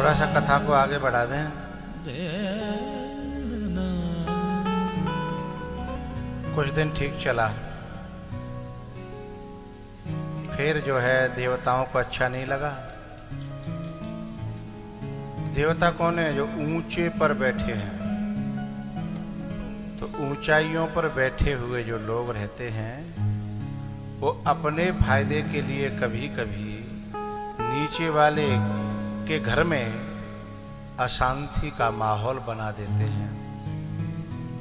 थोड़ा सा कथा को आगे बढ़ा दें। कुछ दिन ठीक चला, फिर जो है देवताओं को अच्छा नहीं लगा। देवता कौन है? जो ऊंचे पर बैठे हैं। तो ऊंचाइयों पर बैठे हुए जो लोग रहते हैं वो अपने फायदे के लिए कभी कभी नीचे वाले के घर में अशांति का माहौल बना देते हैं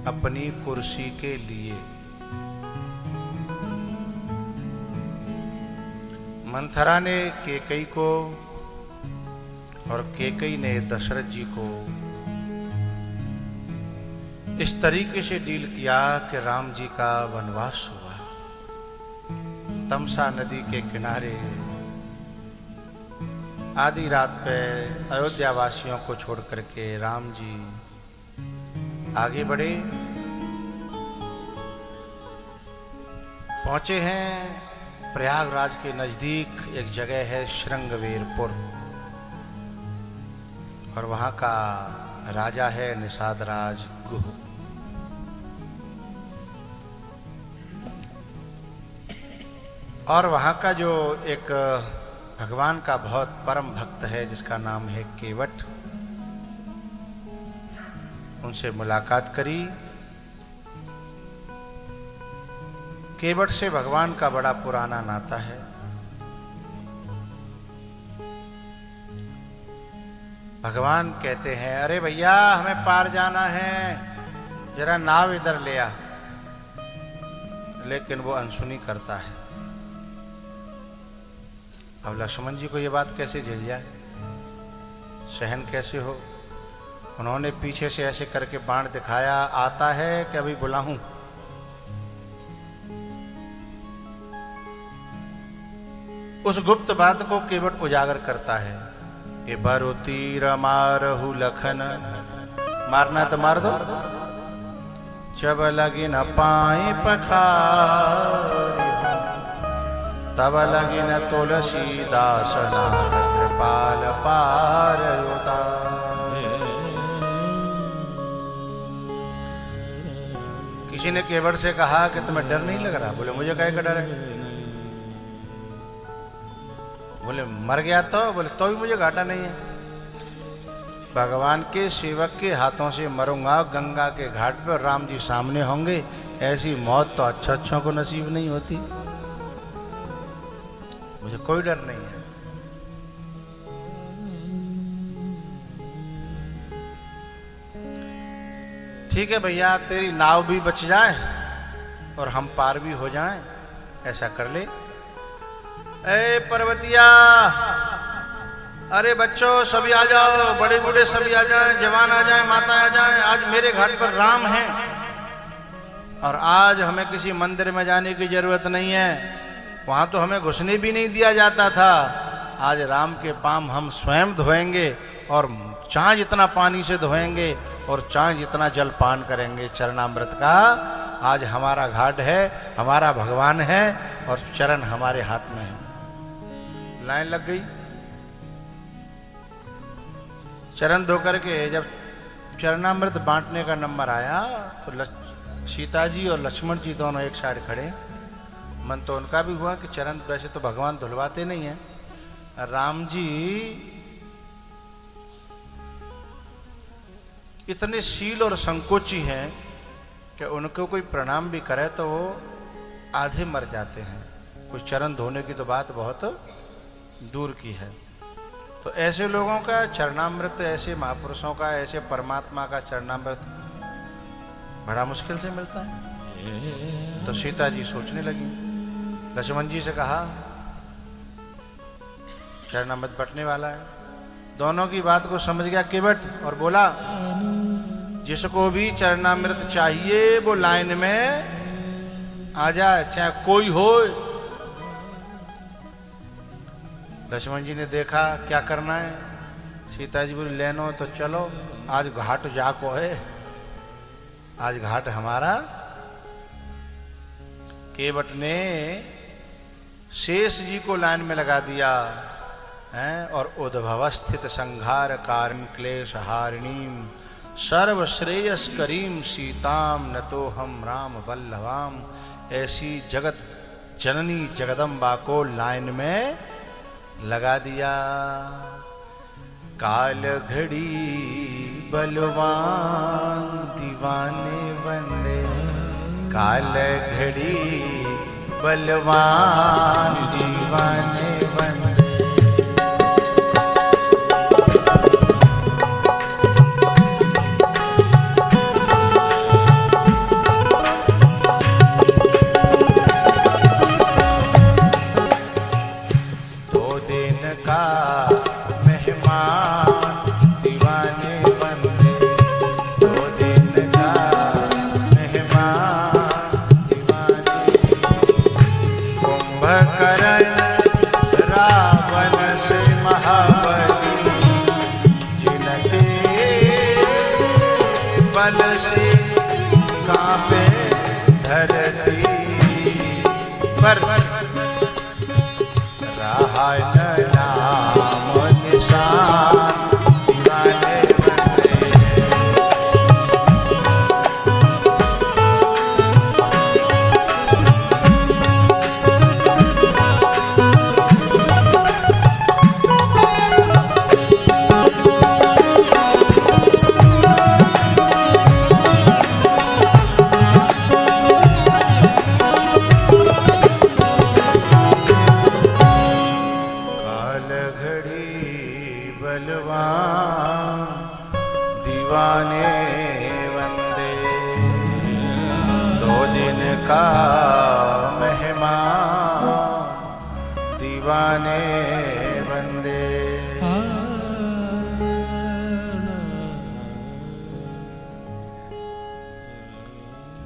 अपनी कुर्सी के लिए। मंथरा ने कैकेयी को और कैकेयी ने दशरथ जी को इस तरीके से डील किया कि राम जी का वनवास हुआ। तमसा नदी के किनारे आधी रात पे अयोध्या वासियों को छोड़ करके राम जी आगे बढ़े। पहुंचे हैं प्रयागराज के नजदीक एक जगह है श्रृंगवेरपुर, और वहां का राजा है निषाद राज गुह। और वहां का जो एक भगवान का बहुत परम भक्त है जिसका नाम है केवट, उनसे मुलाकात करी। केवट से भगवान का बड़ा पुराना नाता है। भगवान कहते हैं, अरे भैया हमें पार जाना है, जरा नाव इधर ले आ। लेकिन वो अनसुनी करता है। अब लक्ष्मण जी को ये बात कैसे झेल जाए, सहन कैसे हो? उन्होंने पीछे से ऐसे करके बाण दिखाया, आता है कि अभी बुलाऊं? उस गुप्त बात को केवट उजागर करता है कि बरु तीर मारहु लखन, मारना तो मार दो, जब लगी न पाए पखार, तब लगी न तुलसीदास कृपाल पार उतार। किसी ने केवट से कहा कि तुम्हें डर नहीं लग रहा? बोले मुझे काहे का डर है? बोले मर गया तो? बोले तो भी मुझे घाटा नहीं है। भगवान के सेवक के हाथों से मरूंगा गंगा के घाट पर, राम जी सामने होंगे। ऐसी मौत तो अच्छों को नसीब नहीं होती। मुझे कोई डर नहीं है। ठीक है भैया, तेरी नाव भी बच जाए और हम पार भी हो जाएं, ऐसा कर ले। ए पर्वतिया, अरे बच्चों सभी आ जाओ, बड़े बूढ़े सभी आ जाएं, जवान आ जाएं, माता आ जाएं। आज मेरे घाट पर राम हैं और आज हमें किसी मंदिर में जाने की जरूरत नहीं है। वहां तो हमें घुसने भी नहीं दिया जाता था। आज राम के पांव हम स्वयं धोएंगे और चाह जितना पानी से धोएंगे और चाह जितना जल पान करेंगे चरणामृत का। आज हमारा घाट है, हमारा भगवान है और चरण हमारे हाथ में है। लाइन लग गई। चरण धो करके जब चरणामृत बांटने का नंबर आया तो सीता जी और लक्ष्मण जी दोनों एक साइड खड़े। मन तो उनका भी हुआ कि चरण वैसे तो भगवान धुलवाते नहीं है। राम जी इतने शील और संकोची हैं कि उनको कोई प्रणाम भी करे तो वो आधे मर जाते हैं। कुछ चरण धोने की तो बात बहुत दूर की है। तो ऐसे लोगों का चरणामृत, ऐसे महापुरुषों का, ऐसे परमात्मा का चरणामृत बड़ा मुश्किल से मिलता है। तो सीता जी सोचने लगी। लक्ष्मण जी से कहा चरणामृत बटने वाला है। दोनों की बात को समझ गया केवट और बोला, जिसको भी चरणामृत चाहिए वो लाइन में आ जाए, चाहे कोई हो। लक्ष्मण जी ने देखा क्या करना है। सीता जी बोली लेनो तो चलो, आज घाट जाको है, आज घाट हमारा। केवट ने शेष जी को लाइन में लगा दिया। हैं, और उद्भवस्थित संघार कारण क्लेश हारिणीम सर्व श्रेयस करीम सीताम न तो हम राम वल्लभाम। ऐसी जगत जननी जगदम्बा को लाइन में लगा दिया। काल घड़ी बलवान दीवाने बंदे, काल घड़ी बलवान दीवाने बंदे।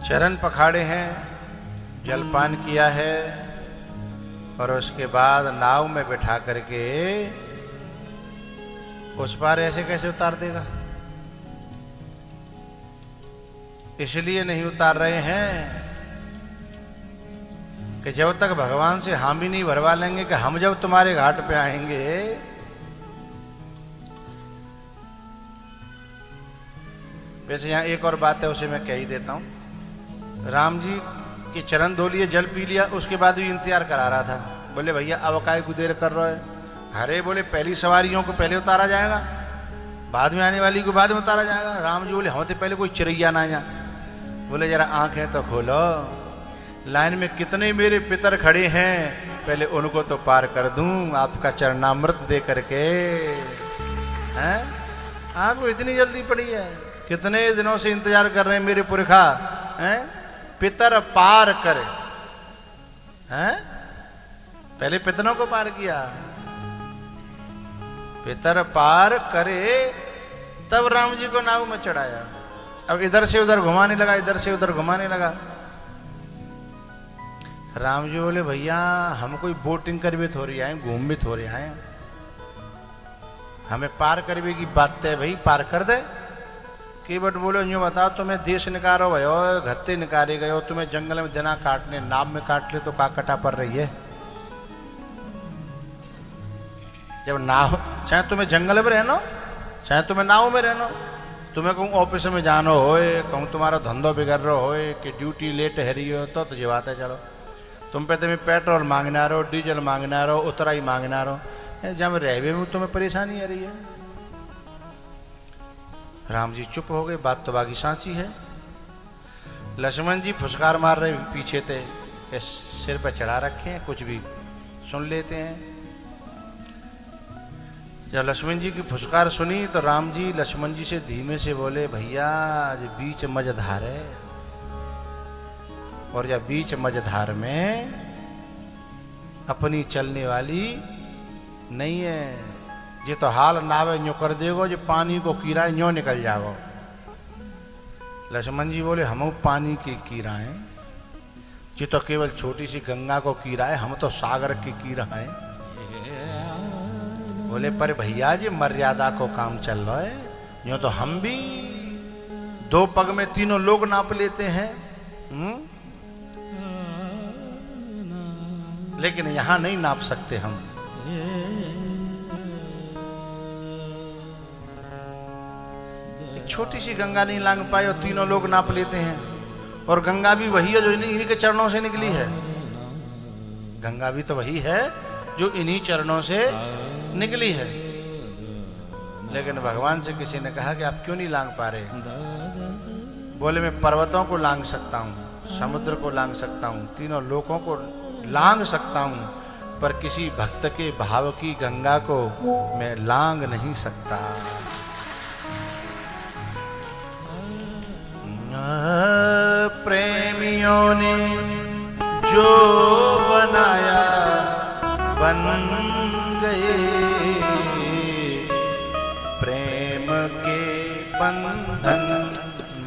चरण पखाड़े हैं, जलपान किया है, और उसके बाद नाव में बिठा करके उस पार ऐसे कैसे उतार देगा? इसलिए नहीं उतार रहे हैं कि जब तक भगवान से हामी नहीं भरवा लेंगे कि हम जब तुम्हारे घाट पे आएंगे। वैसे यहां एक और बात है, उसे मैं कह ही देता हूं। राम जी के चरण धो लिए, जल पी लिया, उसके बाद भी इंतजार करा रहा था। बोले भैया अब काय को देर कर रहे है? अरे बोले पहली सवारियों को पहले उतारा जाएगा, बाद में आने वाली को बाद में उतारा जाएगा। राम जी बोले हम तो पहले कोई चिड़ैया ना जा। बोले जरा आंखें तो खोलो, लाइन में कितने मेरे पितर खड़े हैं, पहले उनको तो पार कर दूं आपका चरणामृत दे करके। हैं आपको इतनी जल्दी पड़ी है? कितने दिनों से इंतजार कर रहे हैं मेरे पुरखा, हैं पितर पार करे। हैं पहले पितरों को पार किया, पितर पार करे तब राम जी को नाव में चढ़ाया। अब इधर से उधर घुमाने लगा, इधर से उधर घुमाने लगा। राम जी बोले भैया हम कोई बोटिंग कर भी थोड़ी आए, घूम भी थोड़ी आए, हमें पार करने की बात है भाई, पार कर दे। कि बट बोलो यूँ बताओ, तुम्हें देश निकालो भयो, घत्ते निकाले गए हो, तुम्हें जंगल में दिना काटने, नाव में काट ले तो का कटा पड़ रही है। जब नाव, चाहे तुम्हें जंगल में रहना, चाहे तुम्हें नाव में रहना, तुम्हें कहूँ ऑफिस में जानो होए, कहूँ तुम्हारा धंधो बिगड़ रहा होए कि ड्यूटी लेट है रही हो, तो तुझे बात है। चलो तुम पे तुम्हें पेट्रोल मांगना रहो, डीजल मांगना रहो, उतराई मांगना रहो, जब रहवे में तुम्हें परेशानी आ रही है। राम जी चुप हो गए, बात तो बाकी सांची है। लक्ष्मण जी फुसकार मार रहे पीछे थे, सिर पर चढ़ा रखे हैं, कुछ भी सुन लेते हैं। जब लक्ष्मण जी की फुसकार सुनी तो राम जी लक्ष्मण जी से धीमे से बोले भैया जो बीच मझधार है, और जब बीच मझधार में अपनी चलने वाली नहीं है, ये तो हाल नावे न्यू कर देगो, जो पानी को कीड़ा न्यू निकल जाओ। लक्ष्मण जी बोले हम पानी की कीड़ा हैं, ये तो केवल छोटी सी गंगा को कीड़ा है, हम तो सागर की कीड़ा हैं। बोले पर भैया जी मर्यादा को काम चल रहा है, यूं तो हम भी दो पग में तीनों लोग नाप लेते हैं, लेकिन यहां नहीं नाप सकते हम। छोटी सी गंगा नहीं लांग पाए और तीनों लोग नाप लेते हैं। और गंगा भी वही है जो इन्हीं के चरणों से निकली है। गंगा भी तो वही है जो इन्हीं चरणों से निकली है। लेकिन भगवान से किसी ने कहा कि आप क्यों नहीं लांग पा रहे? बोले मैं पर्वतों को लांग सकता हूँ, समुद्र को लांग सकता हूँ, तीनों लोकों को लांग सकता हूँ, पर किसी भक्त के भाव की गंगा को मैं लांग नहीं सकता। प्रेमियों ने जो बनाया बन गए, प्रेम के बंधन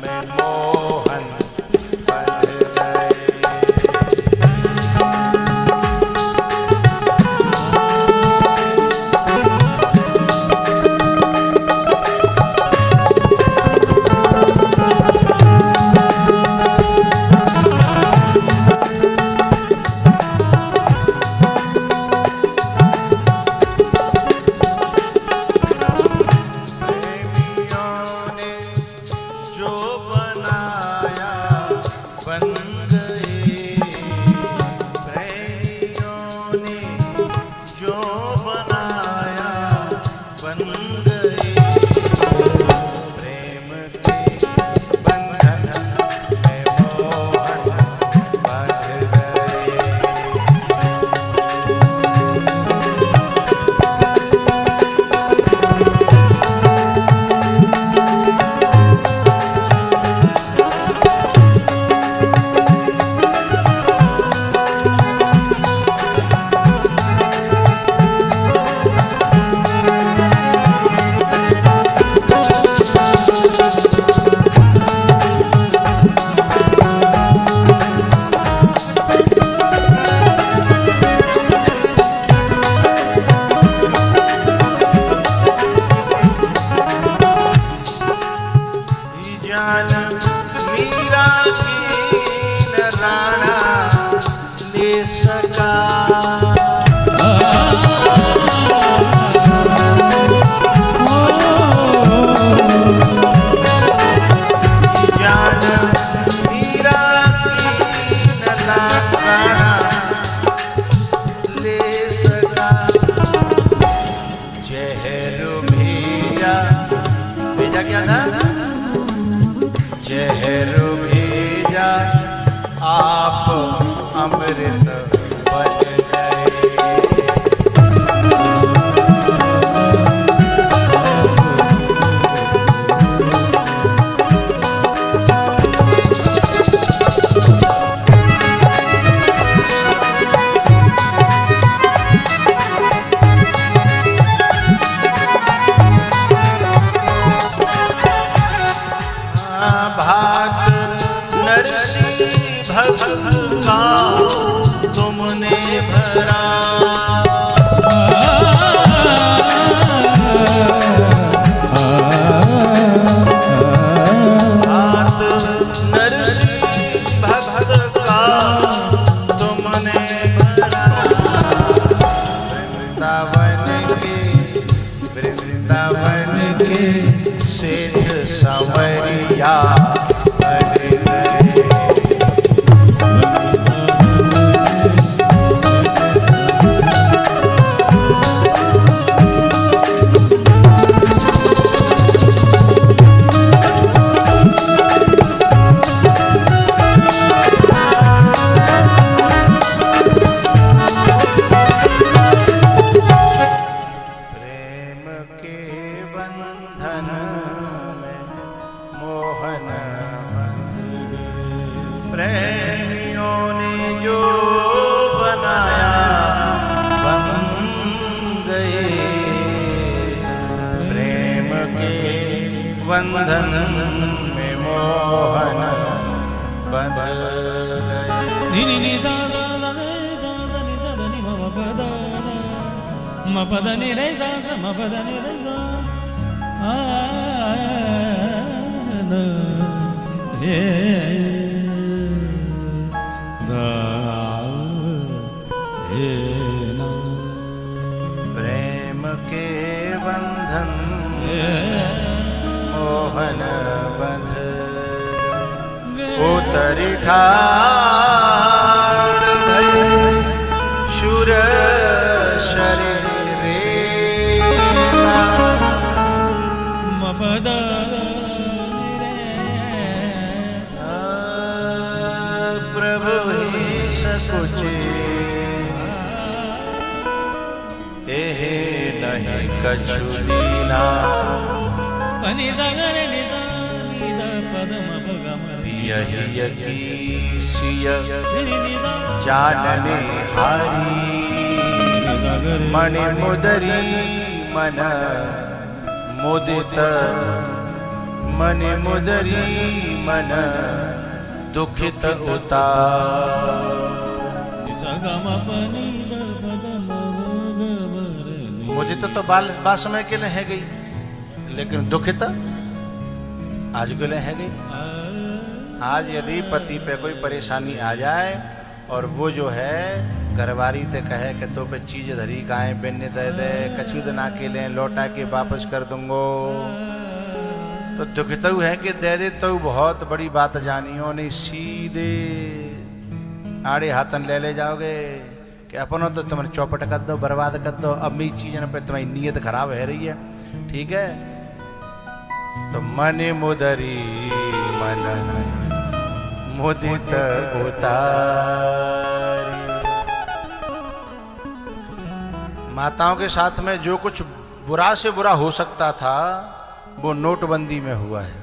में मोहन बन गए। बंधन में मोहन बदल गए। नी नी नी सा सा सा सा सा नी सा नी म पद नी रे सा सा म पद नी रे सा आ न हे दा हे ना। प्रेम के बंधन मोहन मोहन बंध उतरी ठाड़ भई शूर शरीर मपदा प्रभु ही सकुचे एहे नहीं कछु दीना पनि जागरे निजा निदा पदम भगम यही सिय जानने हारी मणि मुदरी मन मुदित मणि मुदरी मन दुखित उतार मुदित तो बाल समय के लिए है गई, लेकिन दुखित आज के लिए है गई। आज यदि पति पे कोई परेशानी आ जाए और वो जो है घरवारी ते कहे कि तो पे चीज धरी काहे बेने दे दे कछुद ना के ले लौटा के वापस कर दूंगो, तो दुखित है कि दे दे तो बहुत बड़ी बात जानियो नहीं, सीधे आड़े हाथन ले जाओगे कि अपनो तो तुम्हारे चौपट कर दो, बर्बाद कर दो। अब मेरी चीज पे तुम्हारी नीयत खराब है रही है, ठीक है। तो मन मुदरी मन मुदित उतारी। माताओं के साथ में जो कुछ बुरा से बुरा हो सकता था वो नोटबंदी में हुआ है।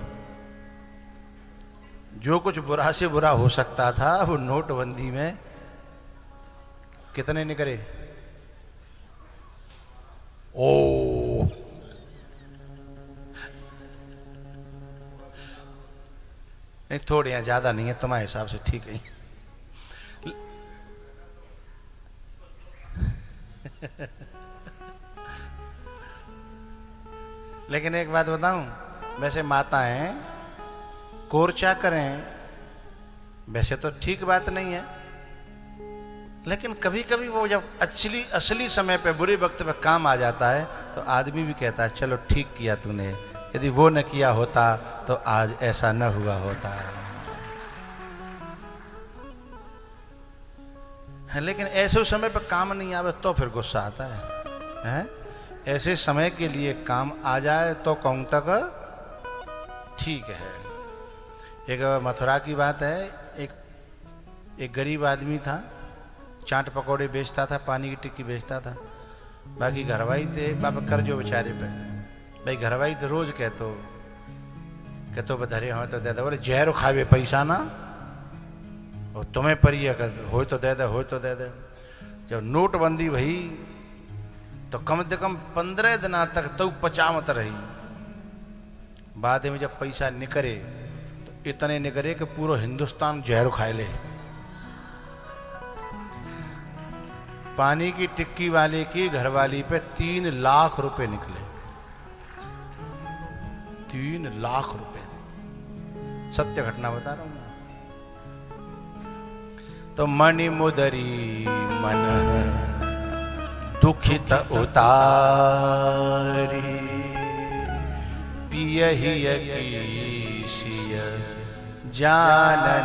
जो कुछ बुरा से बुरा हो सकता था वो नोटबंदी में कितने निकले? ओ नहीं, थोड़े हैं, ज्यादा नहीं है, तुम्हारे हिसाब से ठीक है। लेकिन एक बात बताऊं, वैसे माताएं कोर्चा करें वैसे तो ठीक बात नहीं है, लेकिन कभी कभी वो जब असली समय पे बुरे वक्त पे काम आ जाता है तो आदमी भी कहता है चलो ठीक किया तूने, यदि वो न किया होता तो आज ऐसा न हुआ होता है। लेकिन ऐसे समय पे काम नहीं आवे तो फिर गुस्सा आता है? ऐसे समय के लिए काम आ जाए तो कौन तक ठीक है। एक मथुरा की बात है, एक गरीब आदमी था, चाट पकौड़े बेचता था, पानी की टिक्की बेचता था। बाकी घरवाई थे बाबा कर जो बेचारे पे, भाई घरवाई तो रोज कहतो बधरे हो तो दे दे, बोले जहर खावे पैसा ना और तुम्हें परी हो तो दे दे, हो तो दे दे। जब नोटबंदी भई तो कम से कम 15 दिन तक तो पचामत रही। बाद में जब पैसा निकले तो इतने निकले कि पूरा हिंदुस्तान जहर खाए ले। पानी की टिक्की वाले की घरवाली पे 3 लाख रुपए निकले। 3 लाख रुपए, सत्य घटना बता रहा हूं मैं। तो मणि मुदरी मन दुखित उतारी पियहि यकीशिय जाननहारी।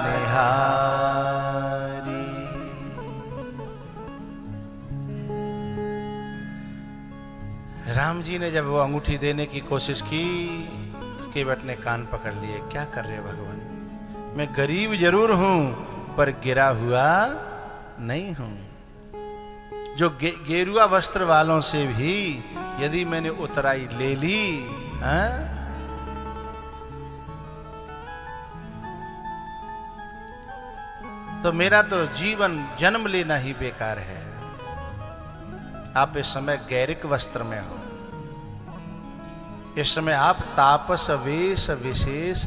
राम जी ने जब वो अंगूठी देने की कोशिश की तो केवट ने कान पकड़ लिए। क्या कर रहे भगवान, मैं गरीब जरूर हूं पर गिरा हुआ नहीं हूं। जो गेरुआ वस्त्र वालों से भी यदि मैंने उतराई ले ली, तो मेरा तो जीवन जन्म लेना ही बेकार है। आप इस समय गैरिक वस्त्र में हो, इस समय आप तापस वेश विशेष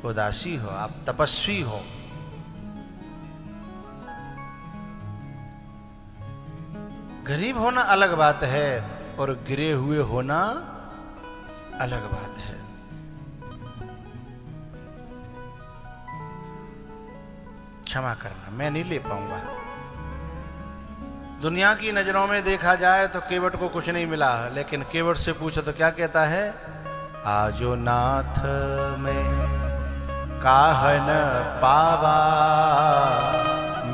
उदासी हो, आप तपस्वी हो। गरीब होना अलग बात है और गिरे हुए होना अलग बात है। क्षमा करना, मैं नहीं ले पाऊंगा। दुनिया की नजरों में देखा जाए तो केवट को कुछ नहीं मिला, लेकिन केवट से पूछो तो क्या कहता है? आजो नाथ में काहन पावा,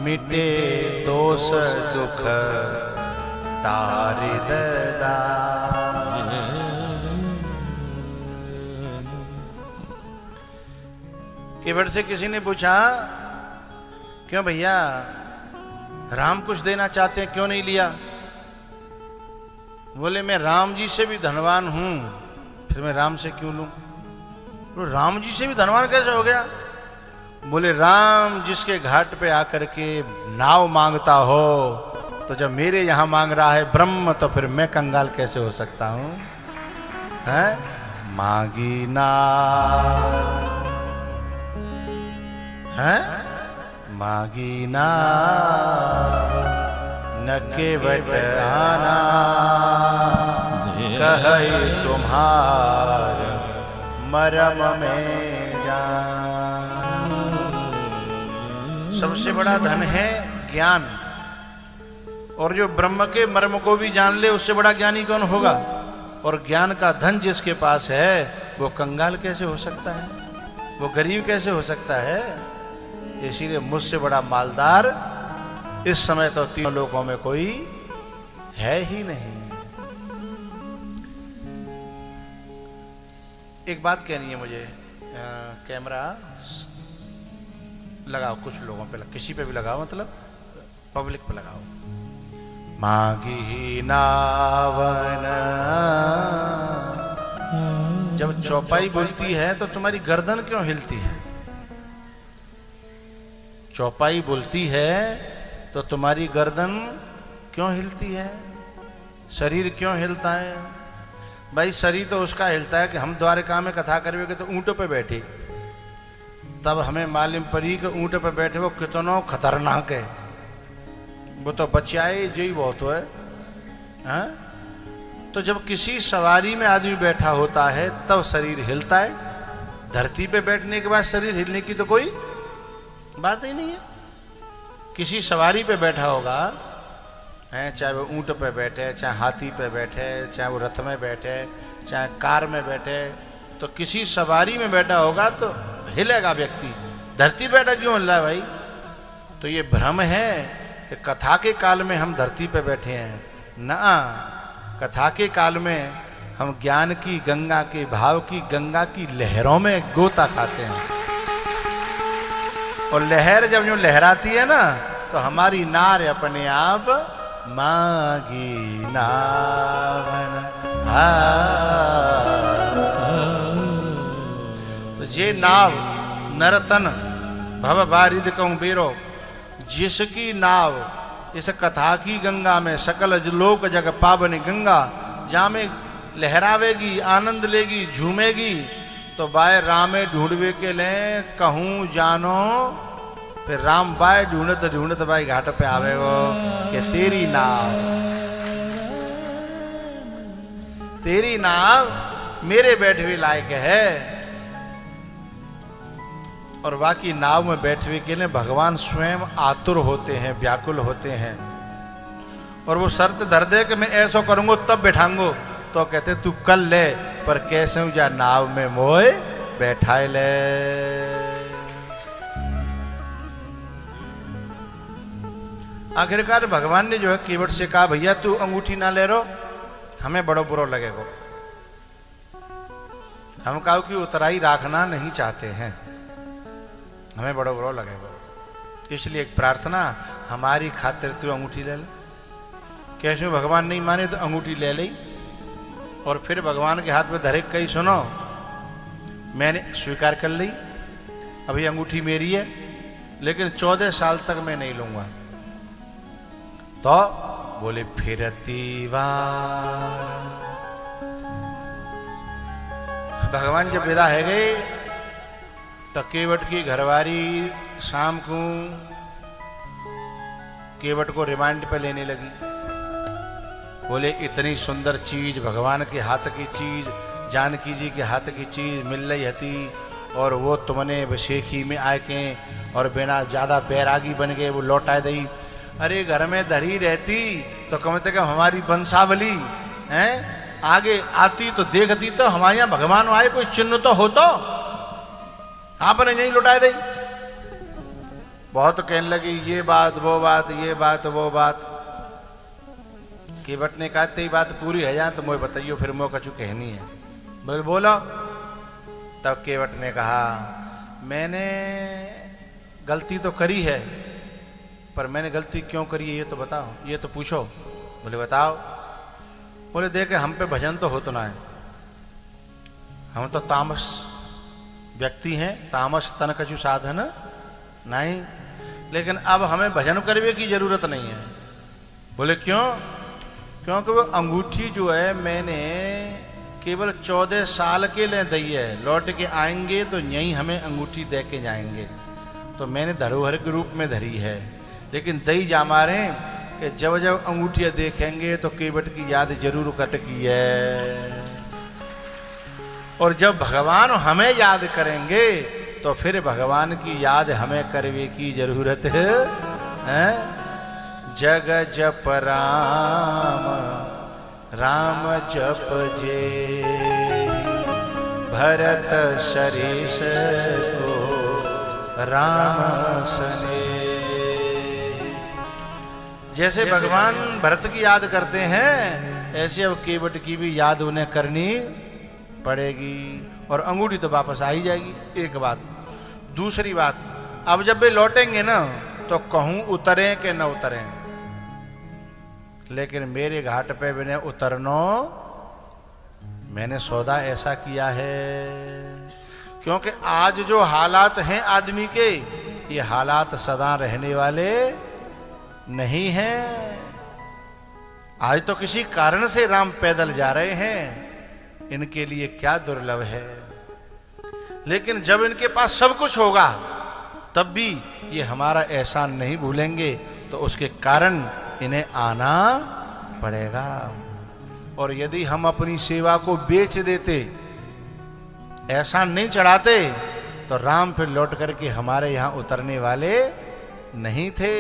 मिटे दोष दुख तारि ददा। केवट से किसी ने पूछा, क्यों भैया राम कुछ देना चाहते हैं, क्यों नहीं लिया? बोले मैं राम जी से भी धनवान हूं, फिर मैं राम से क्यों लूं? तो राम जी से भी धनवान कैसे हो गया? बोले राम जिसके घाट पे आकर के नाव मांगता हो, तो जब मेरे यहां मांग रहा है ब्रह्म, तो फिर मैं कंगाल कैसे हो सकता हूं? हैं? मांगी नाव है, मांगी नाव न केवट आना, कहे तुम्हार मरम में जान। सबसे बड़ा धन है ज्ञान, और जो ब्रह्म के मर्म को भी जान ले, उससे बड़ा ज्ञानी कौन होगा? और ज्ञान का धन जिसके पास है, वो कंगाल कैसे हो सकता है? वो गरीब कैसे हो सकता है? इसीलिए मुझसे बड़ा मालदार इस समय तो तीनों लोकों में कोई है ही नहीं। एक बात कहनी है मुझे, कैमरा लगाओ, कुछ लोगों पे किसी पे भी लगाओ, मतलब पब्लिक पे लगाओ। मांगी नावन, जब चौपाई बोलती है तो तुम्हारी गर्दन क्यों हिलती है? चौपाई बोलती है तो तुम्हारी गर्दन क्यों हिलती है? शरीर क्यों हिलता है? भाई शरीर तो उसका हिलता है कि हम द्वारका में कथा करवे तो ऊंटों पे बैठे, तब हमें मालूम पड़ी कि ऊंट पे बैठे वो कितनो खतरनाक है। वो तो बचाए जो ही बहुत है, हाँ? तो जब किसी सवारी में आदमी बैठा होता है तब शरीर हिलता है। धरती पे बैठने के बाद शरीर हिलने की तो कोई बात ही नहीं है। किसी सवारी पे बैठा होगा, है, चाहे वो ऊंट पे बैठे, चाहे हाथी पे बैठे, चाहे वो रथ में बैठे, चाहे कार में बैठे, तो किसी सवारी में बैठा होगा तो हिलेगा व्यक्ति। धरती बैठा क्यों हिल रहा है भाई? तो ये भ्रम है कि कथा के काल में हम धरती पे बैठे हैं। ना, कथा के काल में हम ज्ञान की गंगा के भाव की गंगा की लहरों में गोता खाते हैं। और लहर जब यूं लहराती है ना, तो हमारी नार अपने आप मांगी नावन। तो जे नाव नरतन भव बारिद कहूं बेरो, जिसकी नाव इस कथा की गंगा में सकल लोक जग पावन गंगा, जहां में लहरावेगी, आनंद लेगी, झूमेगी, तो बाय रामे ढूंढवे के ले कहूं जानो, फिर राम बाय ढूंढत ढूंढत बाई घाट पे आवेगो कि तेरी नाव मेरे बैठवे लायक है। और बाकी नाव में बैठवे के लिए भगवान स्वयं आतुर होते हैं, व्याकुल होते हैं, और वो शर्त धर दे कि मैं ऐसा करूंगा तब बैठाऊंगो, तो कहते तू कल ले, पर कैसे जा नाव में मोए बैठाए ले। आखिरकार भगवान ने जो है केवट से कहा, भैया तू अंगूठी ना ले रो, हमें बड़ो बुरो लगेगा। हम कहा कि उतराई राखना नहीं चाहते हैं, हमें बड़ो बुरो लगेगा, इसलिए एक प्रार्थना, हमारी खातिर तू अंगूठी ले ले। कैसे भगवान नहीं माने तो अंगूठी ले ली, और फिर भगवान के हाथ में धरे, कही सुनो मैंने स्वीकार कर ली, अभी अंगूठी मेरी है, लेकिन 14 साल तक मैं नहीं लूंगा। तो बोले फिरती बार। भगवान जब विदा है गए तो केवट की घरवारी शाम को केवट को रिमांड पे लेने लगी। बोले इतनी सुंदर चीज, भगवान के हाथ की चीज, जानकी जी के हाथ की चीज मिल रही थी, और वो तुमने विशेखी में आए के और बिना ज्यादा बैरागी बन गए वो लौटाए दी। अरे घर में धरी रहती तो कम से कम हमारी वंशावली है आगे आती तो देखती तो हमारे यहां भगवान आए कोई चिन्ह तो हो, तो आपने यही लुटाए दे। बहुत कहने लगी ये बात वो बात, ये बात वो बात। केवट ने कहा तेरी बात पूरी है जाए तो मुझे बताइयो, फिर मुझे कछु कहनी है। बोल बोलो। तब केवट ने कहा मैंने गलती तो करी है, पर मैंने गलती क्यों करी है ये तो बताओ, ये तो पूछो। बोले बताओ। बोले देखे हम पे भजन तो होता ना है, हम तो तामस व्यक्ति हैं, तामस तन कछु साधन नहीं, लेकिन अब हमें भजन करने की जरूरत नहीं है। बोले क्यों? क्योंकि वो अंगूठी जो है मैंने केवल 14 साल के लिए दी है, लौट के आएंगे तो यहीं हमें अंगूठी दे के जाएंगे, तो मैंने धरोहर के रूप में धरी है। लेकिन दई जा मारे कि जब जब अंगूठियां देखेंगे तो केवट की याद जरूर कटकी है, और जब भगवान हमें याद करेंगे तो फिर भगवान की याद हमें करने की जरूरत है। जग जप राम राम जप जे, भरत सरीस को राम सने। जैसे भगवान भरत की याद करते हैं, ऐसे अब केवट की भी याद उन्हें करनी पड़ेगी, और अंगूठी तो वापस आ ही जाएगी। एक बात। दूसरी बात, अब जब वे लौटेंगे ना तो कहूं उतरें कि न उतरें, लेकिन मेरे घाट पे भी उतरनो मैंने सौदा ऐसा किया है, क्योंकि आज जो हालात हैं आदमी के, ये हालात सदा रहने वाले नहीं हैं। आज तो किसी कारण से राम पैदल जा रहे हैं, इनके लिए क्या दुर्लभ है, लेकिन जब इनके पास सब कुछ होगा तब भी ये हमारा एहसान नहीं भूलेंगे, तो उसके कारण इन्हें आना पड़ेगा। और यदि हम अपनी सेवा को बेच देते, एहसान नहीं चढ़ाते, तो राम फिर लौट करके हमारे यहां उतरने वाले नहीं थे,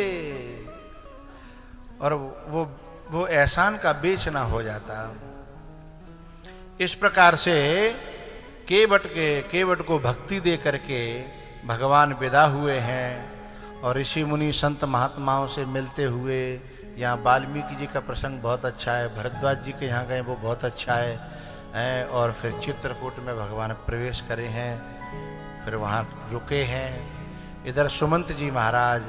और वो एहसान का बेचना हो जाता। इस प्रकार से केवट को भक्ति दे करके भगवान विदा हुए हैं, और ऋषि मुनि संत महात्माओं से मिलते हुए, यहाँ वाल्मीकि जी का प्रसंग बहुत अच्छा है, भरद्वाज जी के यहाँ गए वो बहुत अच्छा है, और फिर चित्रकूट में भगवान प्रवेश करे हैं, फिर वहाँ रुके हैं। इधर सुमंत जी महाराज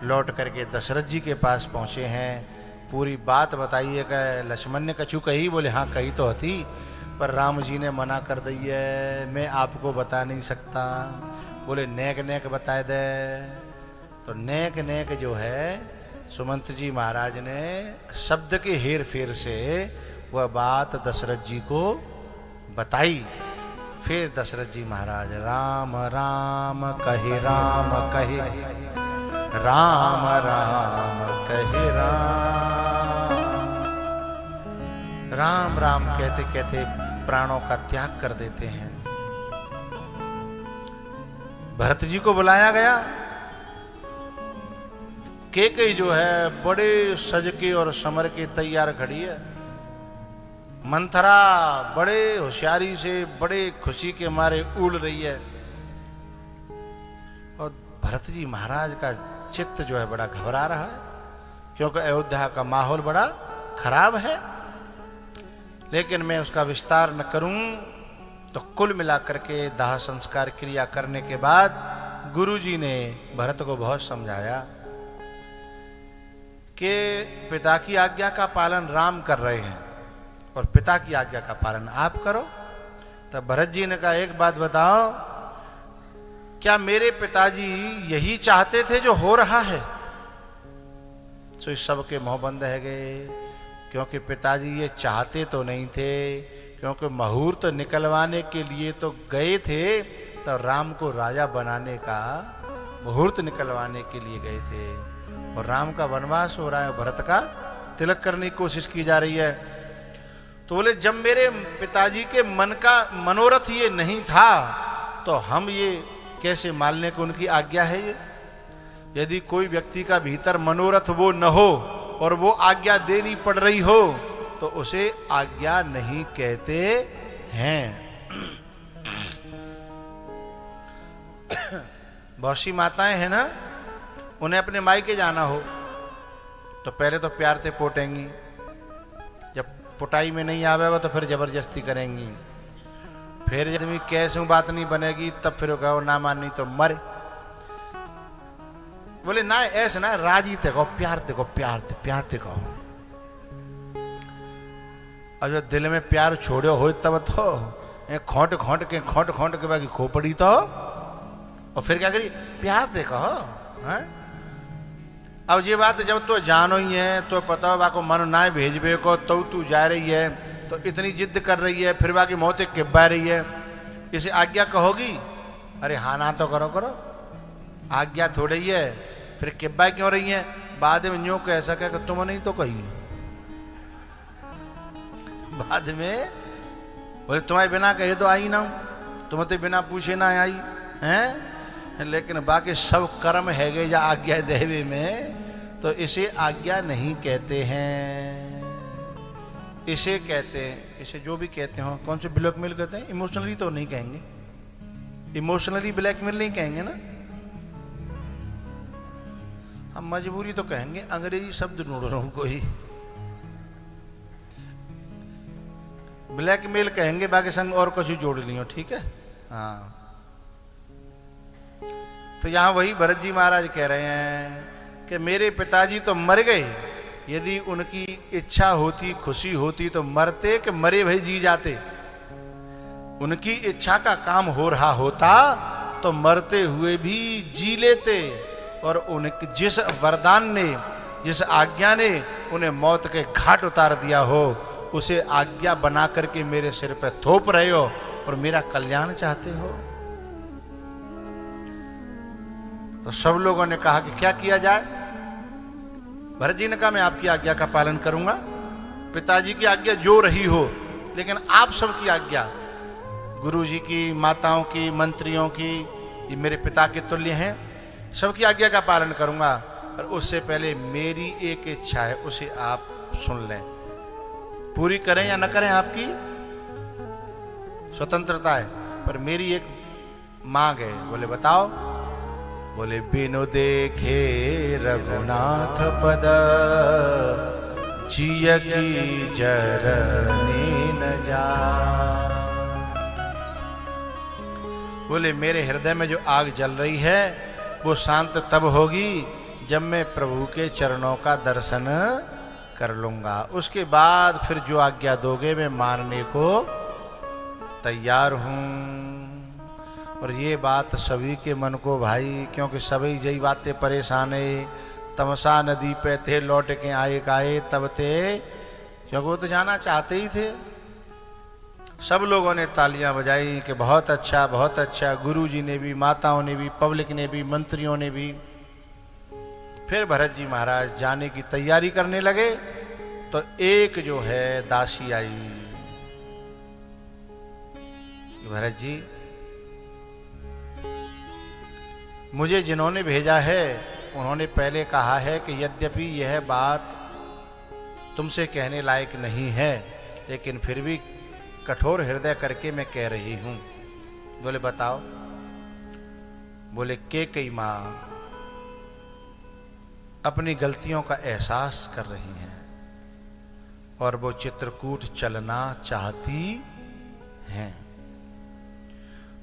लौट करके दशरथ जी के पास पहुँचे हैं, पूरी बात बताइएगा। लक्ष्मण ने कछु कही? बोले हाँ कही तो हती, पर राम जी ने मना कर दी है, मैं आपको बता नहीं सकता। बोले नेक नेक बताए दे। तो नेक नेक जो है सुमंत जी महाराज ने शब्द के हेर फेर से वह बात दशरथ जी को बताई। फिर दशरथ जी महाराज राम राम कहे राम कहे, राम राम कहे राम राम कहते कहते प्राणों का त्याग कर देते हैं। भरत जी को बुलाया गया। केकई जो है बड़े सज के और समर के तैयार खड़ी है। मंथरा बड़े होशियारी से बड़े खुशी के मारे उड़ रही है, और भरत जी महाराज का चित्त जो है बड़ा घबरा रहा है, क्योंकि अयोध्या का माहौल बड़ा खराब है। लेकिन मैं उसका विस्तार न करूं तो कुल मिलाकर के दाह संस्कार क्रिया करने के बाद गुरुजी ने भरत को बहुत समझाया कि पिता की आज्ञा का पालन राम कर रहे हैं और पिता की आज्ञा का पालन आप करो। तब भरत जी ने कहा एक बात बताओ, क्या मेरे पिताजी यही चाहते थे जो हो रहा है? तो इस सब के मुंह बंद है गए, क्योंकि पिताजी ये चाहते तो नहीं थे, क्योंकि मुहूर्त निकलवाने के लिए तो गए थे, तो राम को राजा बनाने का मुहूर्त निकलवाने के लिए गए थे, और राम का वनवास हो रहा है, भरत का तिलक करने की कोशिश की जा रही है। तो बोले जब मेरे पिताजी के मन का मनोरथ ये नहीं था, तो हम ये कैसे मानने को उनकी आज्ञा है? ये यदि कोई व्यक्ति का भीतर मनोरथ वो न हो और वो आज्ञा देनी पड़ रही हो, तो उसे आज्ञा नहीं कहते हैं। बहुत सी माताएं हैं ना, उन्हें अपने मायके जाना हो तो पहले तो प्यार से पोटेंगी, जब पुटाई में नहीं आवेगा तो फिर जबरदस्ती करेंगी, फिर जब कैसे बात नहीं बनेगी तब फिर कहो ना मानी तो मरे। बोले ना ऐसे ना, राजी ते कहो, प्यार ते कहो, प्यार ते कहो। अब जो दिल में प्यार छोड़ो हो तब तो खोट खोट के बाकी खोपड़ी तो, और फिर क्या करी, प्यार से कहो। है? अब ये बात जब तो जानो ही है तो पता हो बाको मन ना भेजबे को, तो तू जा रही है तो इतनी जिद कर रही है, फिर बाकी मौतें किब्बा रही है, इसे आज्ञा कहोगी? अरे हाँ ना तो करो करो, आज्ञा थोड़ी ही है, फिर किब्बा क्यों रही है? बाद में यूं कह सके कि तुम नहीं तो कही, बाद में बोले तुम्हारे बिना कहे तो आई ना, तुम तो बिना पूछे ना आई हैं। लेकिन बाकी सब कर्म है गए या आज्ञा देवे में, तो इसे आज्ञा नहीं कहते हैं, इसे कहते हैं, इसे जो भी कहते हो, कौन से ब्लैकमेल कहते हैं? इमोशनली तो नहीं कहेंगे, इमोशनली ब्लैकमेल नहीं कहेंगे ना, हम मजबूरी तो कहेंगे, अंग्रेजी शब्द ढूंढ रहा हूं कोई, ब्लैकमेल कहेंगे, बाकी संग और कुछ जोड़ लियो, ठीक है। हाँ, तो यहां वही भरत जी महाराज कह रहे हैं कि मेरे पिताजी तो मर गए, यदि उनकी इच्छा होती, खुशी होती तो मरते कि मरे भाई जी जाते। उनकी इच्छा का काम हो रहा होता तो मरते हुए भी जी लेते, और उनके जिस वरदान ने, जिस आज्ञा ने उन्हें मौत के घाट उतार दिया हो, उसे आज्ञा बना करके मेरे सिर पर थोप रहे हो और मेरा कल्याण चाहते हो। तो सब लोगों ने कहा कि क्या किया जाए? भरत जी ने कहा मैं आपकी आज्ञा का पालन करूंगा, पिताजी की आज्ञा जो रही हो, लेकिन आप सबकी आज्ञा, गुरु जी की, माताओं की, मंत्रियों की, ये मेरे पिता के तुल्य हैं, सबकी आज्ञा का पालन करूंगा। और उससे पहले मेरी एक इच्छा है, उसे आप सुन लें, पूरी करें या न करें आपकी स्वतंत्रता है, पर मेरी एक मांग है। बोले बताओ? बोले बिनु देखे रघुनाथ पद, जिय की जरने न जा। बोले मेरे हृदय में जो आग जल रही है वो शांत तब होगी जब मैं प्रभु के चरणों का दर्शन कर लूंगा, उसके बाद फिर जो आज्ञा दोगे मैं मानने को तैयार हूं। और ये बात सभी के मन को भाई, क्योंकि सभी यही बातें परेशान है। तमसा नदी पे थे, लौट के आए तब थे, क्योंकि वो तो जाना चाहते ही थे। सब लोगों ने तालियां बजाई कि बहुत अच्छा बहुत अच्छा, गुरु जी ने भी, माताओं ने भी, पब्लिक ने भी, मंत्रियों ने भी। फिर भरत जी महाराज जाने की तैयारी करने लगे तो एक जो है दासी आई। भरत जी, मुझे जिन्होंने भेजा है उन्होंने पहले कहा है कि यद्यपि यह बात तुमसे कहने लायक नहीं है, लेकिन फिर भी कठोर हृदय करके मैं कह रही हूं। बोले बताओ? बोले कई मां अपनी गलतियों का एहसास कर रही हैं और वो चित्रकूट चलना चाहती हैं।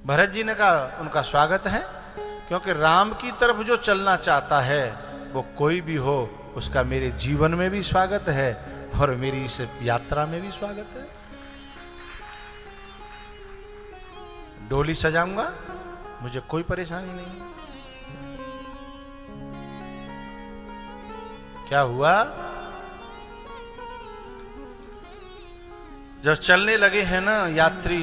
भरत जी ने कहा उनका स्वागत है, क्योंकि राम की तरफ जो चलना चाहता है वो कोई भी हो, उसका मेरे जीवन में भी स्वागत है और मेरी इस यात्रा में भी स्वागत है। डोली सजाऊंगा, मुझे कोई परेशानी नहीं। क्या हुआ? जब चलने लगे हैं ना यात्री,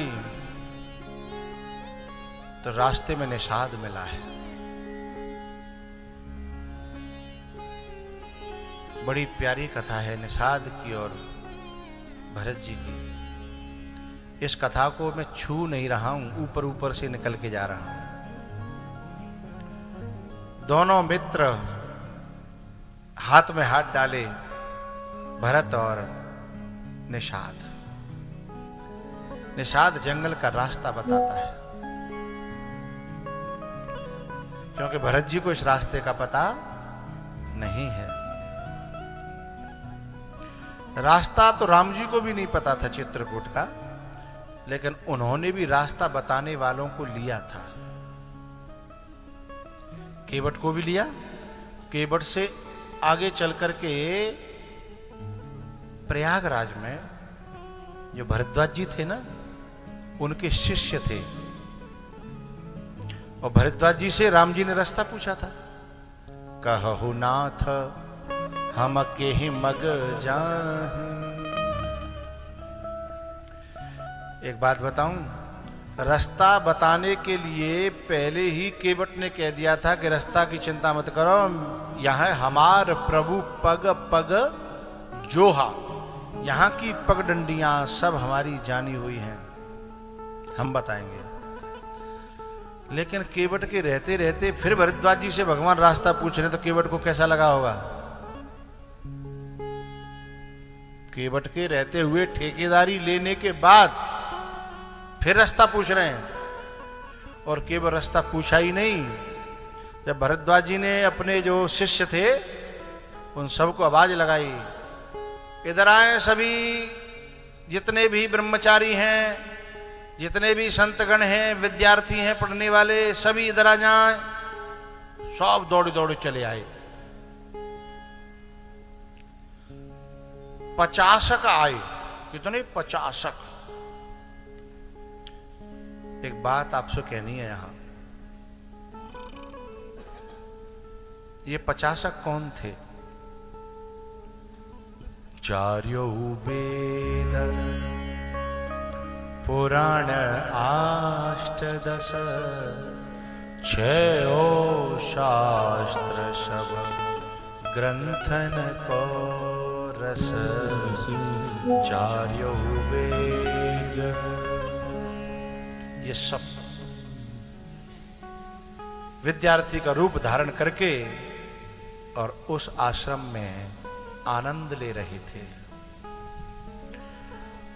तो रास्ते में निषाद मिला है। बड़ी प्यारी कथा है निषाद की और भरत जी की। इस कथा को मैं छू नहीं रहा हूं, ऊपर ऊपर से निकल के जा रहा हूं। दोनों मित्र हाथ में हाथ डाले, भरत और निषाद। निषाद जंगल का रास्ता बताता है, क्योंकि भरत जी को इस रास्ते का पता नहीं है। रास्ता तो राम जी को भी नहीं पता था चित्रकूट का, लेकिन उन्होंने भी रास्ता बताने वालों को लिया था। केवट को भी लिया। केवट से आगे चल करके प्रयागराज में जो भरद्वाज जी थे ना, उनके शिष्य थे, और भरद्वाज जी से राम जी ने रास्ता पूछा था। कहु नाथ हम के ही मग जाहि। एक बात बताऊं, रास्ता बताने के लिए पहले ही केवट ने कह दिया था कि रास्ता की चिंता मत करो, यहां हमार प्रभु पग पग जोहा, यहां की पगडंडियां सब हमारी जानी हुई हैं, हम बताएंगे। लेकिन केवट के रहते रहते फिर भरद्वाज जी से भगवान रास्ता पूछ रहे, तो केवट को कैसा लगा होगा? केवट के रहते हुए ठेकेदारी लेने के बाद फिर रास्ता पूछ रहे हैं, और केवल रास्ता पूछा ही नहीं, जब भरद्वाज जी ने अपने जो शिष्य थे उन सबको आवाज लगाई, इधर आए सभी, जितने भी ब्रह्मचारी हैं, जितने भी संतगण हैं, विद्यार्थी हैं, पढ़ने वाले, सभी इधर आ जाएं। सब दौड़े दौड़े चले आए। 50 आए। कितने? 50। एक बात आपसे कहनी है यहां, ये 50 कौन थे? चार्यो वेद पुराण अष्टदश, 6 शास्त्र सब ग्रंथन को रस, चार्यो वेद। ये सब विद्यार्थी का रूप धारण करके और उस आश्रम में आनंद ले रहे थे,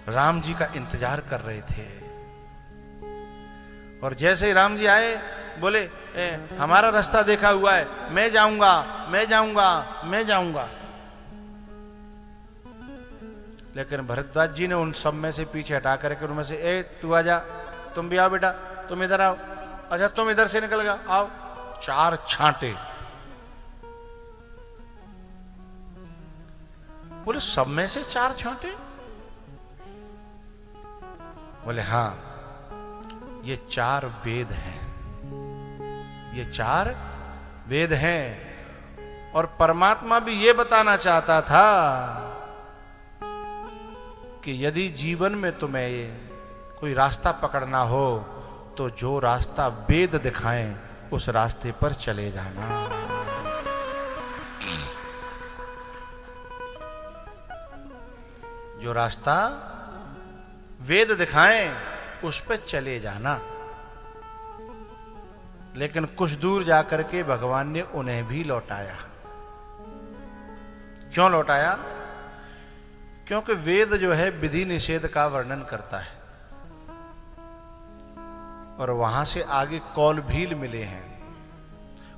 राम जी का इंतजार कर रहे थे। और जैसे ही राम जी आए, बोले हमारा रास्ता देखा हुआ है, मैं जाऊंगा, मैं जाऊंगा, मैं जाऊंगा। लेकिन भरद्वाज जी ने उन सब में से पीछे हटा करके उनमें से, तू आ जा, तुम भी आओ बेटा, तुम इधर आओ, अच्छा तुम इधर से निकल गया, आओ। 4 छांटे। बोले सब में से 4 छांटे? बोले हाँ, ये 4 वेद हैं, ये 4 वेद हैं। और परमात्मा भी ये बताना चाहता था कि यदि जीवन में तुम्हें कोई रास्ता पकड़ना हो तो जो रास्ता वेद दिखाएं उस रास्ते पर चले जाना। जो रास्ता वेद दिखाएं उस पर चले जाना। लेकिन कुछ दूर जाकर के भगवान ने उन्हें भी लौटाया। क्यों लौटाया? क्योंकि वेद जो है विधि निषेध का वर्णन करता है, और वहां से आगे कौल भील मिले हैं।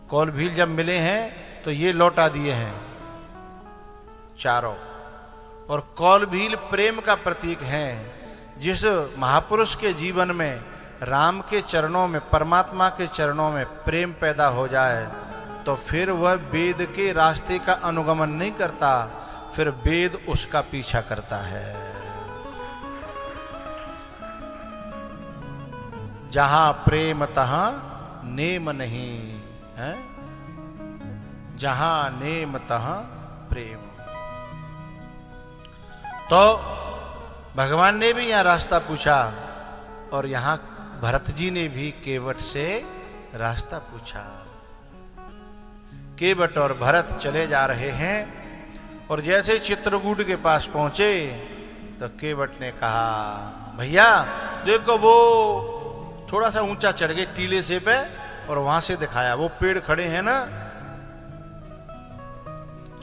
कौल भील जब मिले हैं तो ये लौटा दिए हैं चारों। और कौल भील प्रेम का प्रतीक हैं। जिस महापुरुष के जीवन में राम के चरणों में, परमात्मा के चरणों में प्रेम पैदा हो जाए तो फिर वह वेद के रास्ते का अनुगमन नहीं करता, फिर वेद उसका पीछा करता है। जहां प्रेम तहां नेम नहीं है, जहां नेम तहां प्रेम। तो भगवान ने भी यहां रास्ता पूछा, और यहां भरत जी ने भी केवट से रास्ता पूछा। केवट और भरत चले जा रहे हैं, और जैसे चित्रकूट के पास पहुंचे तो केवट ने कहा, भैया देखो वो थोड़ा सा ऊंचा चढ़ गए टीले से पे, और वहां से दिखाया वो पेड़ खड़े हैं ना।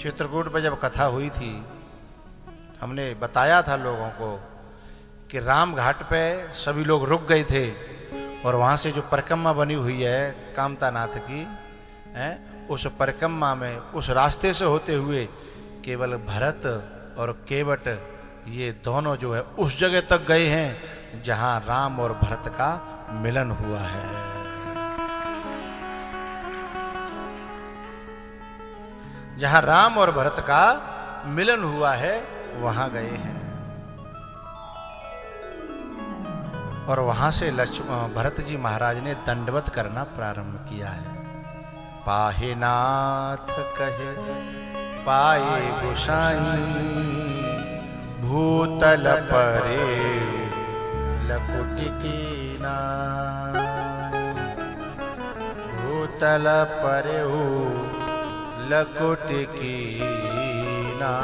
चित्रकूट पे जब कथा हुई थी हमने बताया था लोगों को कि राम घाट पे सभी लोग रुक गए थे और वहाँ से जो परिक्रमा बनी हुई है कामतानाथ की है, उस परिक्रमा में उस रास्ते से होते हुए केवल भरत और केवट ये दोनों जो है उस जगह तक गए हैं जहाँ राम और भरत का मिलन हुआ है। जहाँ राम और भरत का मिलन हुआ है वहां गए हैं और वहां से भरत जी महाराज ने दंडवत करना प्रारंभ किया है। पाहे नाथ कहे पाए गोसाई, भूतल परे लकुट कीना, भूतल परे लकुट कीना।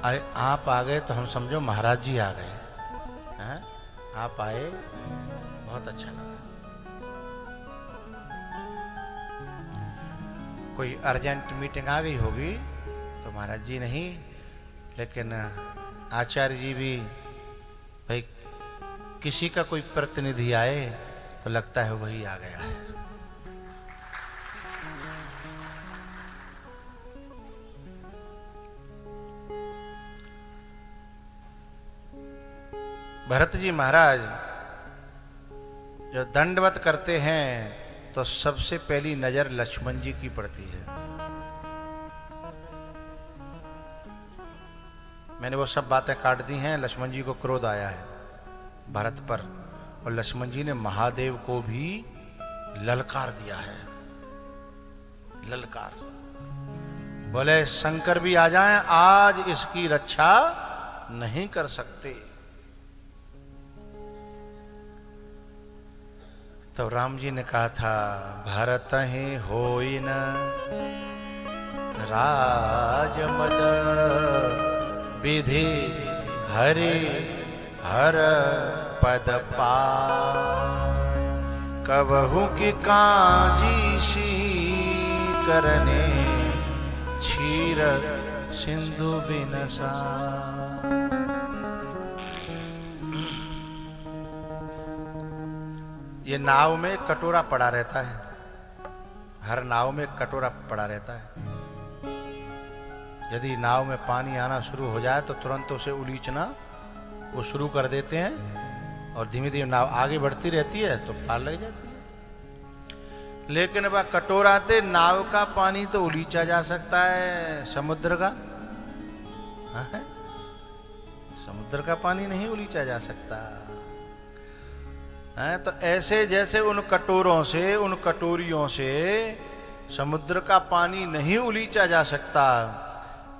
अरे आप आ गए तो हम समझो महाराज जी आ गए हैं। आप आए बहुत अच्छा लगा। कोई अर्जेंट मीटिंग आ गई होगी तो महाराज जी नहीं, लेकिन आचार्य जी भी भाई किसी का कोई प्रतिनिधि आए तो लगता है वही आ गया है। भरत जी महाराज जो दंडवत करते हैं तो सबसे पहली नजर लक्ष्मण जी की पड़ती है। मैंने वो सब बातें काट दी हैं। लक्ष्मण जी को क्रोध आया है भरत पर और लक्ष्मण जी ने महादेव को भी ललकार दिया है। ललकार बोले शंकर भी आ जाएं, आज इसकी रक्षा नहीं कर सकते। तो राम जी ने कहा था भरत ही होई न राजमद, विधि हरि हर पद पा, कबहु की काजी सी करने क्षीर सिंधु बिनसा। ये नाव में कटोरा पड़ा रहता है, हर नाव में कटोरा पड़ा रहता है। यदि नाव में पानी आना शुरू हो जाए तो तुरंत उसे उलीचना वो शुरू कर देते हैं और धीमे धीमे नाव आगे बढ़ती रहती है तो पार लग जाती है। लेकिन वह कटोरा से नाव का पानी तो उलीचा जा सकता है, समुद्र का है? समुद्र का पानी नहीं उलीचा जा सकता है। तो ऐसे जैसे उन कटोरों से, उन कटोरियों से समुद्र का पानी नहीं उलीचा जा सकता,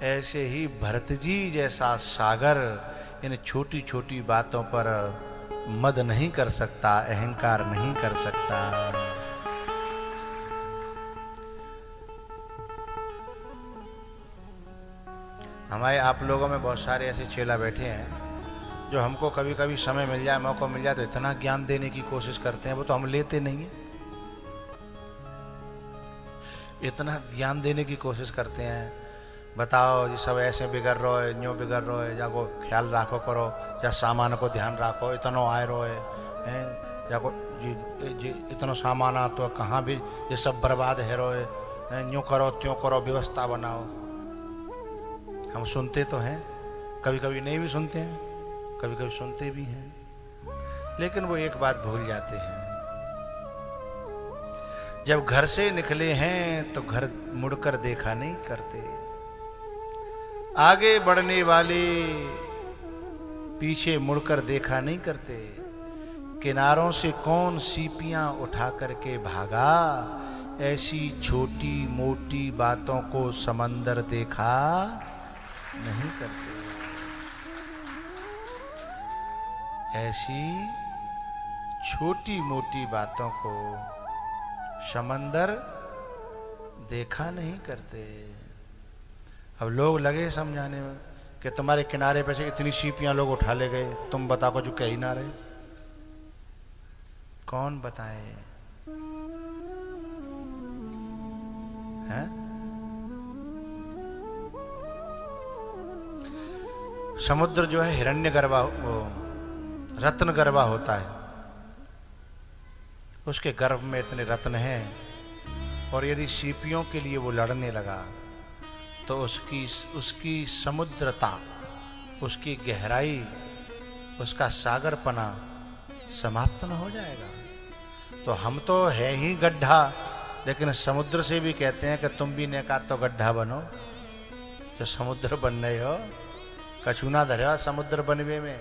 ऐसे ही भरत जी जैसा सागर इन छोटी छोटी बातों पर मद नहीं कर सकता, अहंकार नहीं कर सकता। हमारे आप लोगों में बहुत सारे ऐसे चेला बैठे हैं जो हमको कभी कभी समय मिल जाए, मौका मिल जाए तो इतना ज्ञान देने की कोशिश करते हैं, वो तो हम लेते नहीं है। इतना ज्ञान देने की कोशिश करते हैं, बताओ जी सब ऐसे बिगड़ रहो है, यूँ बिगड़ रहो है, जाको ख्याल रखो करो, या सामान को ध्यान रखो, इतनो आए रहो है, जाको जी इतनो सामान आ तो कहाँ भी ये सब बर्बाद है रहो है, यूँ करो त्यों करो, व्यवस्था बनाओ। हम सुनते तो हैं, कभी कभी नहीं भी सुनते हैं, कभी कभी सुनते भी हैं, लेकिन वो एक बात भूल जाते हैं, जब घर से निकले हैं तो घर मुड़कर देखा नहीं करते। आगे बढ़ने वाले पीछे मुड़कर देखा नहीं करते। किनारों से कौन सीपियां उठा करके भागा, ऐसी छोटी मोटी बातों को समंदर देखा नहीं करते। ऐसी छोटी मोटी बातों को समंदर देखा नहीं करते। अब लोग लगे समझाने में कि तुम्हारे किनारे पे से इतनी सीपियां लोग उठा ले गए, तुम बताओ कुछ कह ही ना रहे। कौन बताए हैं? समुद्र जो है हिरण्यगर्भा, वो रत्नगर्भा होता है, उसके गर्भ में इतने रत्न हैं, और यदि सीपियों के लिए वो लड़ने लगा तो उसकी समुद्रता, उसकी गहराई, उसका सागरपना समाप्त न हो जाएगा। तो हम तो है ही गड्ढा, लेकिन समुद्र से भी कहते हैं कि तुम भी नेका तो गड्ढा बनो। जो समुद्र बन रहे हो, कछुना धरे हो समुद्र बनवे में,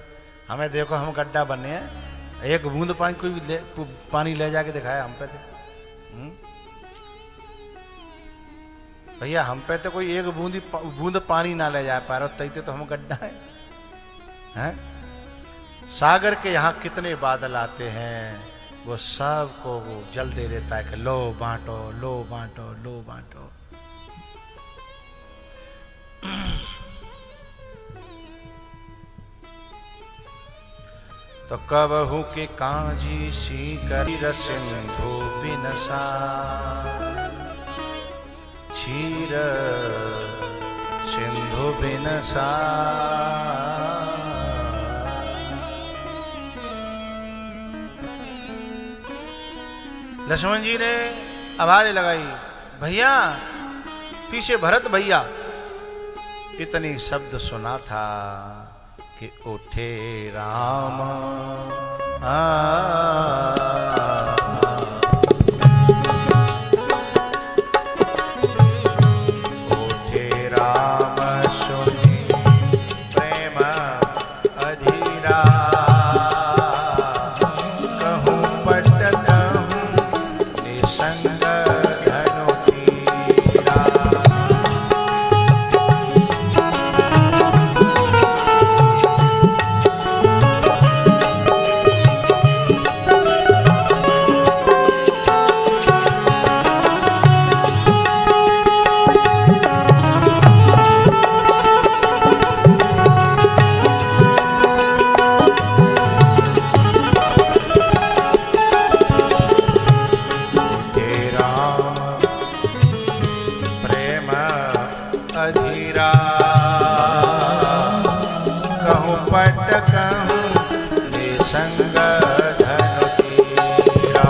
हमें देखो हम गड्ढा बने हैं। एक बूंद पानी कोई भी पानी ले जाके दिखाया हम पे थे? भैया हम पे तो कोई एक बूंद पानी ना ले जा पा रहे, तैते तो हम गड्ढा हैं। सागर के यहाँ कितने बादल आते हैं, वो सब को वो जल दे देता है कि लो बांटो, लो बांटो, लो बांटो। तो कबहू के कांजी सी कर सिंधु बिनसा, क्षीर सिंधु बिनसा। लक्ष्मण जी ने आवाज लगाई, भैया पीछे भरत भैया। इतनी शब्द सुना था कि उठे राम उठे राम सुनी प्रेम अधीरा, कहूँ पट कहूँ निसंग धनु तीरा। अधीरा, कहूँ पट कहूँ निसंग धनु तीरा।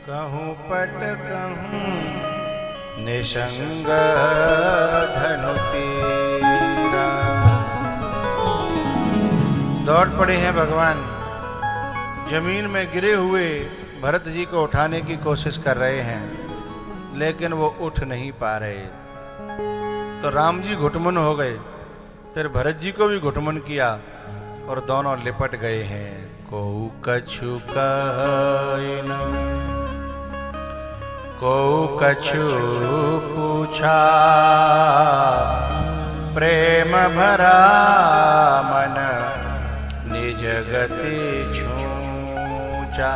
कहूँ पट कहूँ निसंग धनु तीरा। दौड़ पड़े हैं भगवान, जमीन में गिरे हुए भरत जी को उठाने की कोशिश कर रहे हैं, लेकिन वो उठ नहीं पा रहे। तो राम जी घुटमुन हो गए, फिर भरत जी को भी घुटमुन किया और दोनों लिपट गए हैं। को कछु कहे न को कछु पूछा, प्रेम भरा मन निज गति छूचा।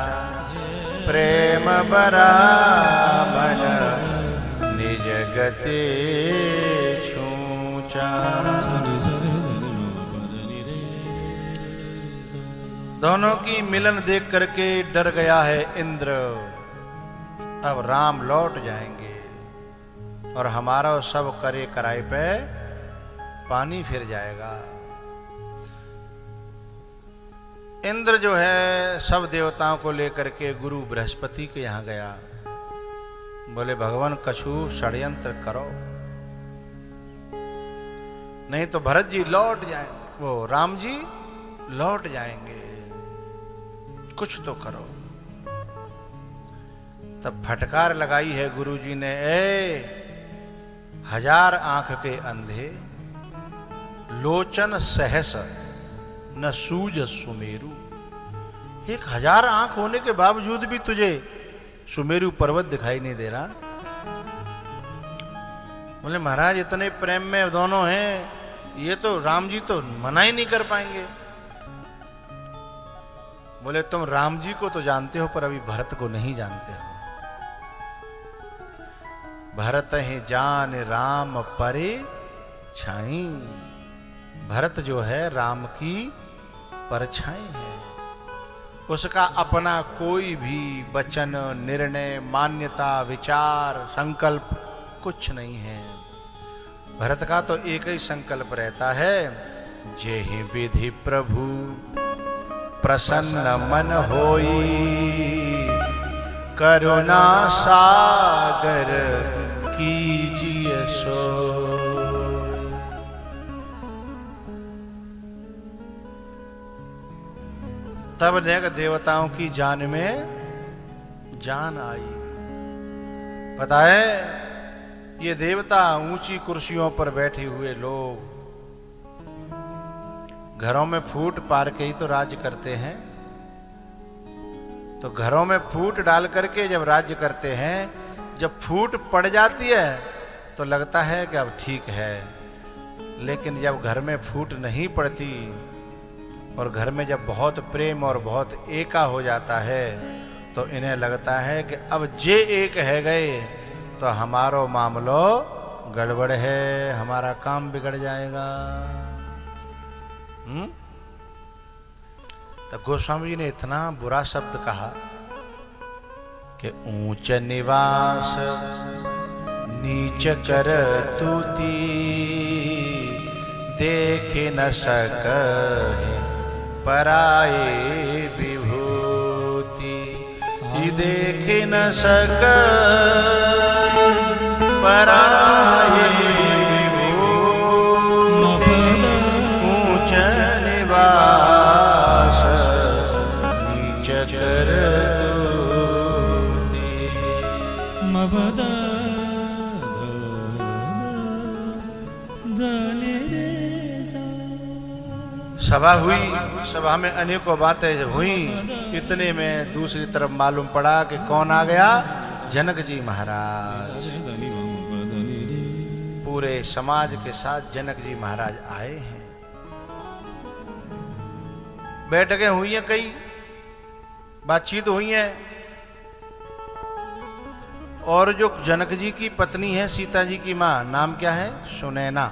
प्रेम भरा मन निज गति छूचा। दोनों की मिलन देख करके डर गया है इंद्र। अब राम लौट जाएंगे और हमारा सब करे कराए पे पानी फिर जाएगा। इंद्र जो है सब देवताओं को लेकर के गुरु बृहस्पति के यहाँ गया बोले भगवान कछु षड्यंत्र करो, नहीं तो भरत जी लौट जाए, वो राम जी लौट जाएंगे, कुछ तो करो। तब फटकार लगाई है गुरुजी ने, ए हजार आंख के अंधे, लोचन सहस न सूझ सुमेरु। 1000 आंख होने के बावजूद भी तुझे सुमेरु पर्वत दिखाई नहीं दे रहा। बोले महाराज इतने प्रेम में दोनों हैं, ये तो राम जी तो मना ही नहीं कर पाएंगे। बोले तुम राम जी को तो जानते हो पर अभी भरत को नहीं जानते हो। भरत ही जान राम परे छाई, भरत जो है राम की परछाई है, उसका अपना कोई भी वचन, निर्णय, मान्यता, विचार, संकल्प कुछ नहीं है। भरत का तो एक ही संकल्प रहता है, जेहि विधि प्रभु प्रसन्न मन होई, करुणा सागर कीजिए सो। तब नेक देवताओं की जान में जान आई। पता है ये देवता ऊंची कुर्सियों पर बैठे हुए लोग घरों में फूट पार के ही तो राज्य करते हैं। तो घरों में फूट डाल करके जब राज्य करते हैं, जब फूट पड़ जाती है तो लगता है कि अब ठीक है, लेकिन जब घर में फूट नहीं पड़ती और घर में जब बहुत प्रेम और बहुत एका हो जाता है तो इन्हें लगता है कि अब जे एक है गए तो हमारो मामलो गड़बड़ है, हमारा काम बिगड़ जाएगा। तो गोस्वामी जी ने इतना बुरा शब्द कहा कि ऊंच निवास नीच कर तूती, देख न सकहि पराये विभूति। देख न सकहि पराये विभूति, ऊंच निवास नीच कर तूती। सभा हुई, सभा में अनेकों बातें हुई। इतने में दूसरी तरफ मालूम पड़ा कि कौन आ गया, जनक जी महाराज। पूरे समाज के साथ जनक जी महाराज आए हैं। बैठकें हुई हैं, कई बातचीत हुई है। और जो जनक जी की पत्नी है, सीता जी की मां, नाम क्या है, सुनैना,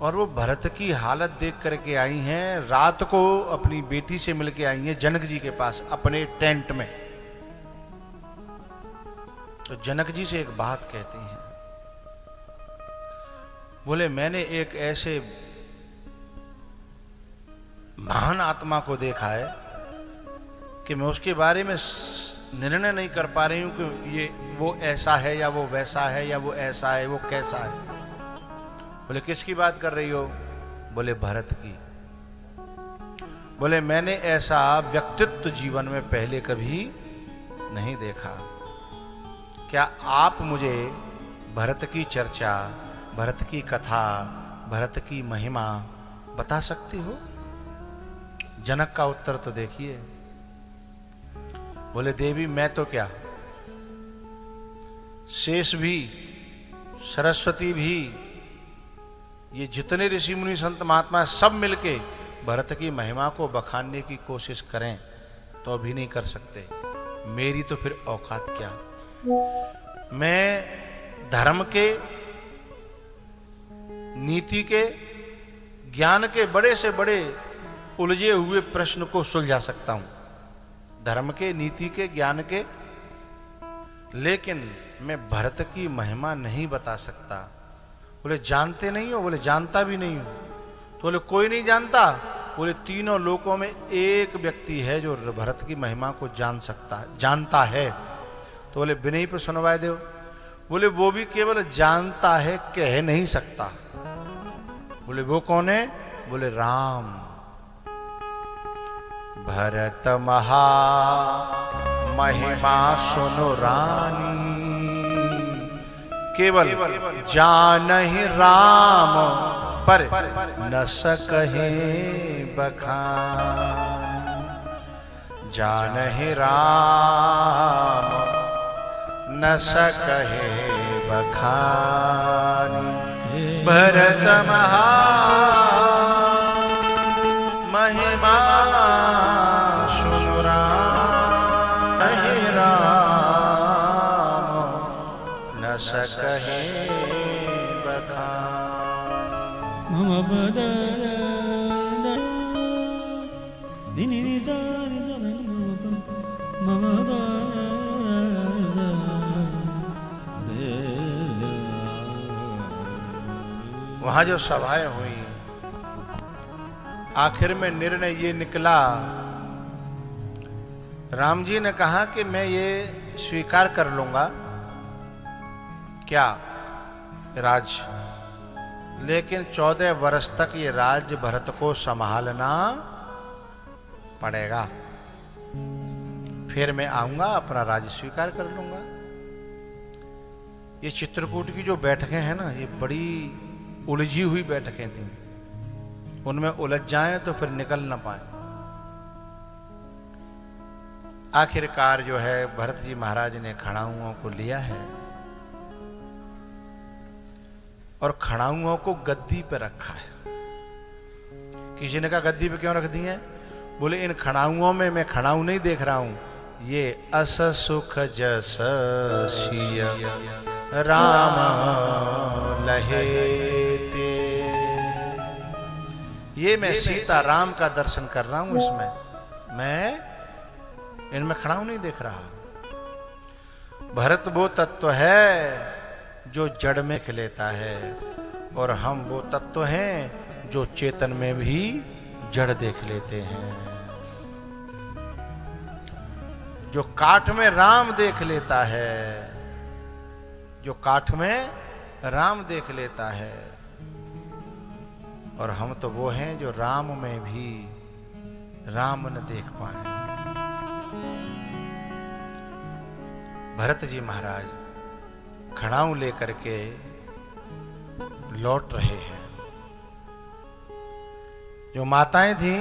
और वो भरत की हालत देख करके आई हैं। रात को अपनी बेटी से मिलके आई हैं जनक जी के पास अपने टेंट में। तो जनक जी से एक बात कहती हैं, बोले मैंने एक ऐसे महान आत्मा को देखा है कि मैं उसके बारे में निर्णय नहीं कर पा रही हूं कि ये वो ऐसा है या वो वैसा है या वो ऐसा है वो कैसा है। बोले किसकी बात कर रही हो? बोले भरत की। बोले मैंने ऐसा व्यक्तित्व जीवन में पहले कभी नहीं देखा। क्या आप मुझे भरत की चर्चा, भरत की कथा, भरत की महिमा बता सकती हो? जनक का उत्तर तो देखिए। बोले देवी मैं तो क्या, शेष भी, सरस्वती भी, ये जितने ऋषि मुनि संत महात्मा सब मिलके भरत की महिमा को बखानने की कोशिश करें तो भी नहीं कर सकते। मेरी तो फिर औकात क्या। मैं धर्म के, नीति के, ज्ञान के बड़े से बड़े उलझे हुए प्रश्न को सुलझा सकता हूं, धर्म के, नीति के, ज्ञान के, लेकिन मैं भरत की महिमा नहीं बता सकता। बोले जानते नहीं हो? बोले जानता भी नहीं हूं। तो बोले कोई नहीं जानता? बोले तीनों लोकों में एक व्यक्ति है जो भरत की महिमा को जानता है, तो बोले विनय पे सुनवाए दो। बोले वो भी केवल जानता है, कह नहीं सकता। बोले वो कौन है? बोले राम। भरत महा महिमा सुनो रानी, केवल जानहि राम पर न सकहे बखान। जानहि राम न सकहे बखानी। भरत महा महिमा सुनो राम, न सकहे बखान। मम बदन दिनि निजा निजा मम वहां जो सभाएं हुई, आखिर में निर्णय ये निकला, राम जी ने कहा कि मैं ये स्वीकार कर लूंगा क्या राज, लेकिन 14 वर्ष तक ये राज्य भरत को संभालना पड़ेगा, फिर मैं आऊंगा अपना राज्य स्वीकार कर लूंगा। ये चित्रकूट की जो बैठकें हैं ना, ये बड़ी उलझी हुई बैठकें थी, उनमें उलझ जाएं तो फिर निकल ना पाए। आखिरकार जो है भरत जी महाराज ने खड़ाऊओं को लिया है और खड़ाऊओं को गद्दी पे रखा है। किसी ने कहा गद्दी पे क्यों रख दी है? बोले इन खड़ाऊओं में मैं खड़ाऊ नहीं देख रहा हूं, ये अस सुख जस सिय राम लहे ते। ये मैं सीता राम का दर्शन कर रहा हूं, इसमें मैं इनमें खड़ाऊ नहीं देख रहा। भरत वो तत्व है जो जड़ में खिलेता है, और हम वो तत्व हैं जो चेतन में भी जड़ देख लेते हैं। जो काठ में राम देख लेता है, जो काठ में राम देख लेता है, और हम तो वो हैं जो राम में भी राम न देख पाए। भरत जी महाराज खड़ाऊ लेकर के लौट रहे हैं। जो माताएं थी,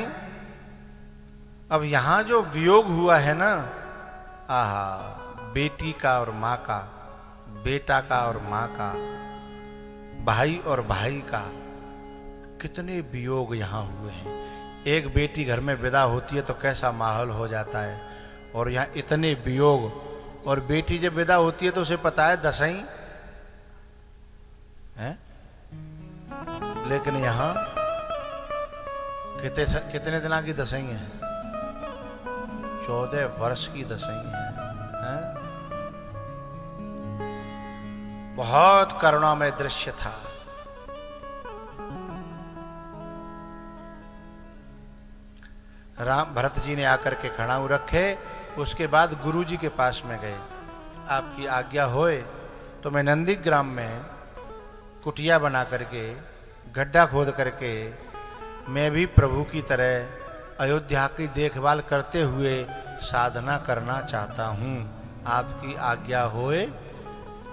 अब यहां जो वियोग हुआ है ना, आहा, बेटी का और माँ का, बेटा का और माँ का, भाई और भाई का, कितने वियोग यहां हुए हैं। एक बेटी घर में विदा होती है तो कैसा माहौल हो जाता है, और यहाँ इतने वियोग। और बेटी जब विदा होती है तो उसे पता है दसई है, लेकिन यहाँ कितने दिना की दसई है? 14 वर्ष की दसई है? बहुत करुणामय दृश्य था। राम भरत जी ने आकर के खड़ाऊ रखे। उसके बाद गुरु जी के पास में गए, आपकी आज्ञा होए तो मैं नंदीग्राम में कुटिया बना करके, गड्ढा खोद करके, मैं भी प्रभु की तरह अयोध्या की देखभाल करते हुए साधना करना चाहता हूं, आपकी आज्ञा होए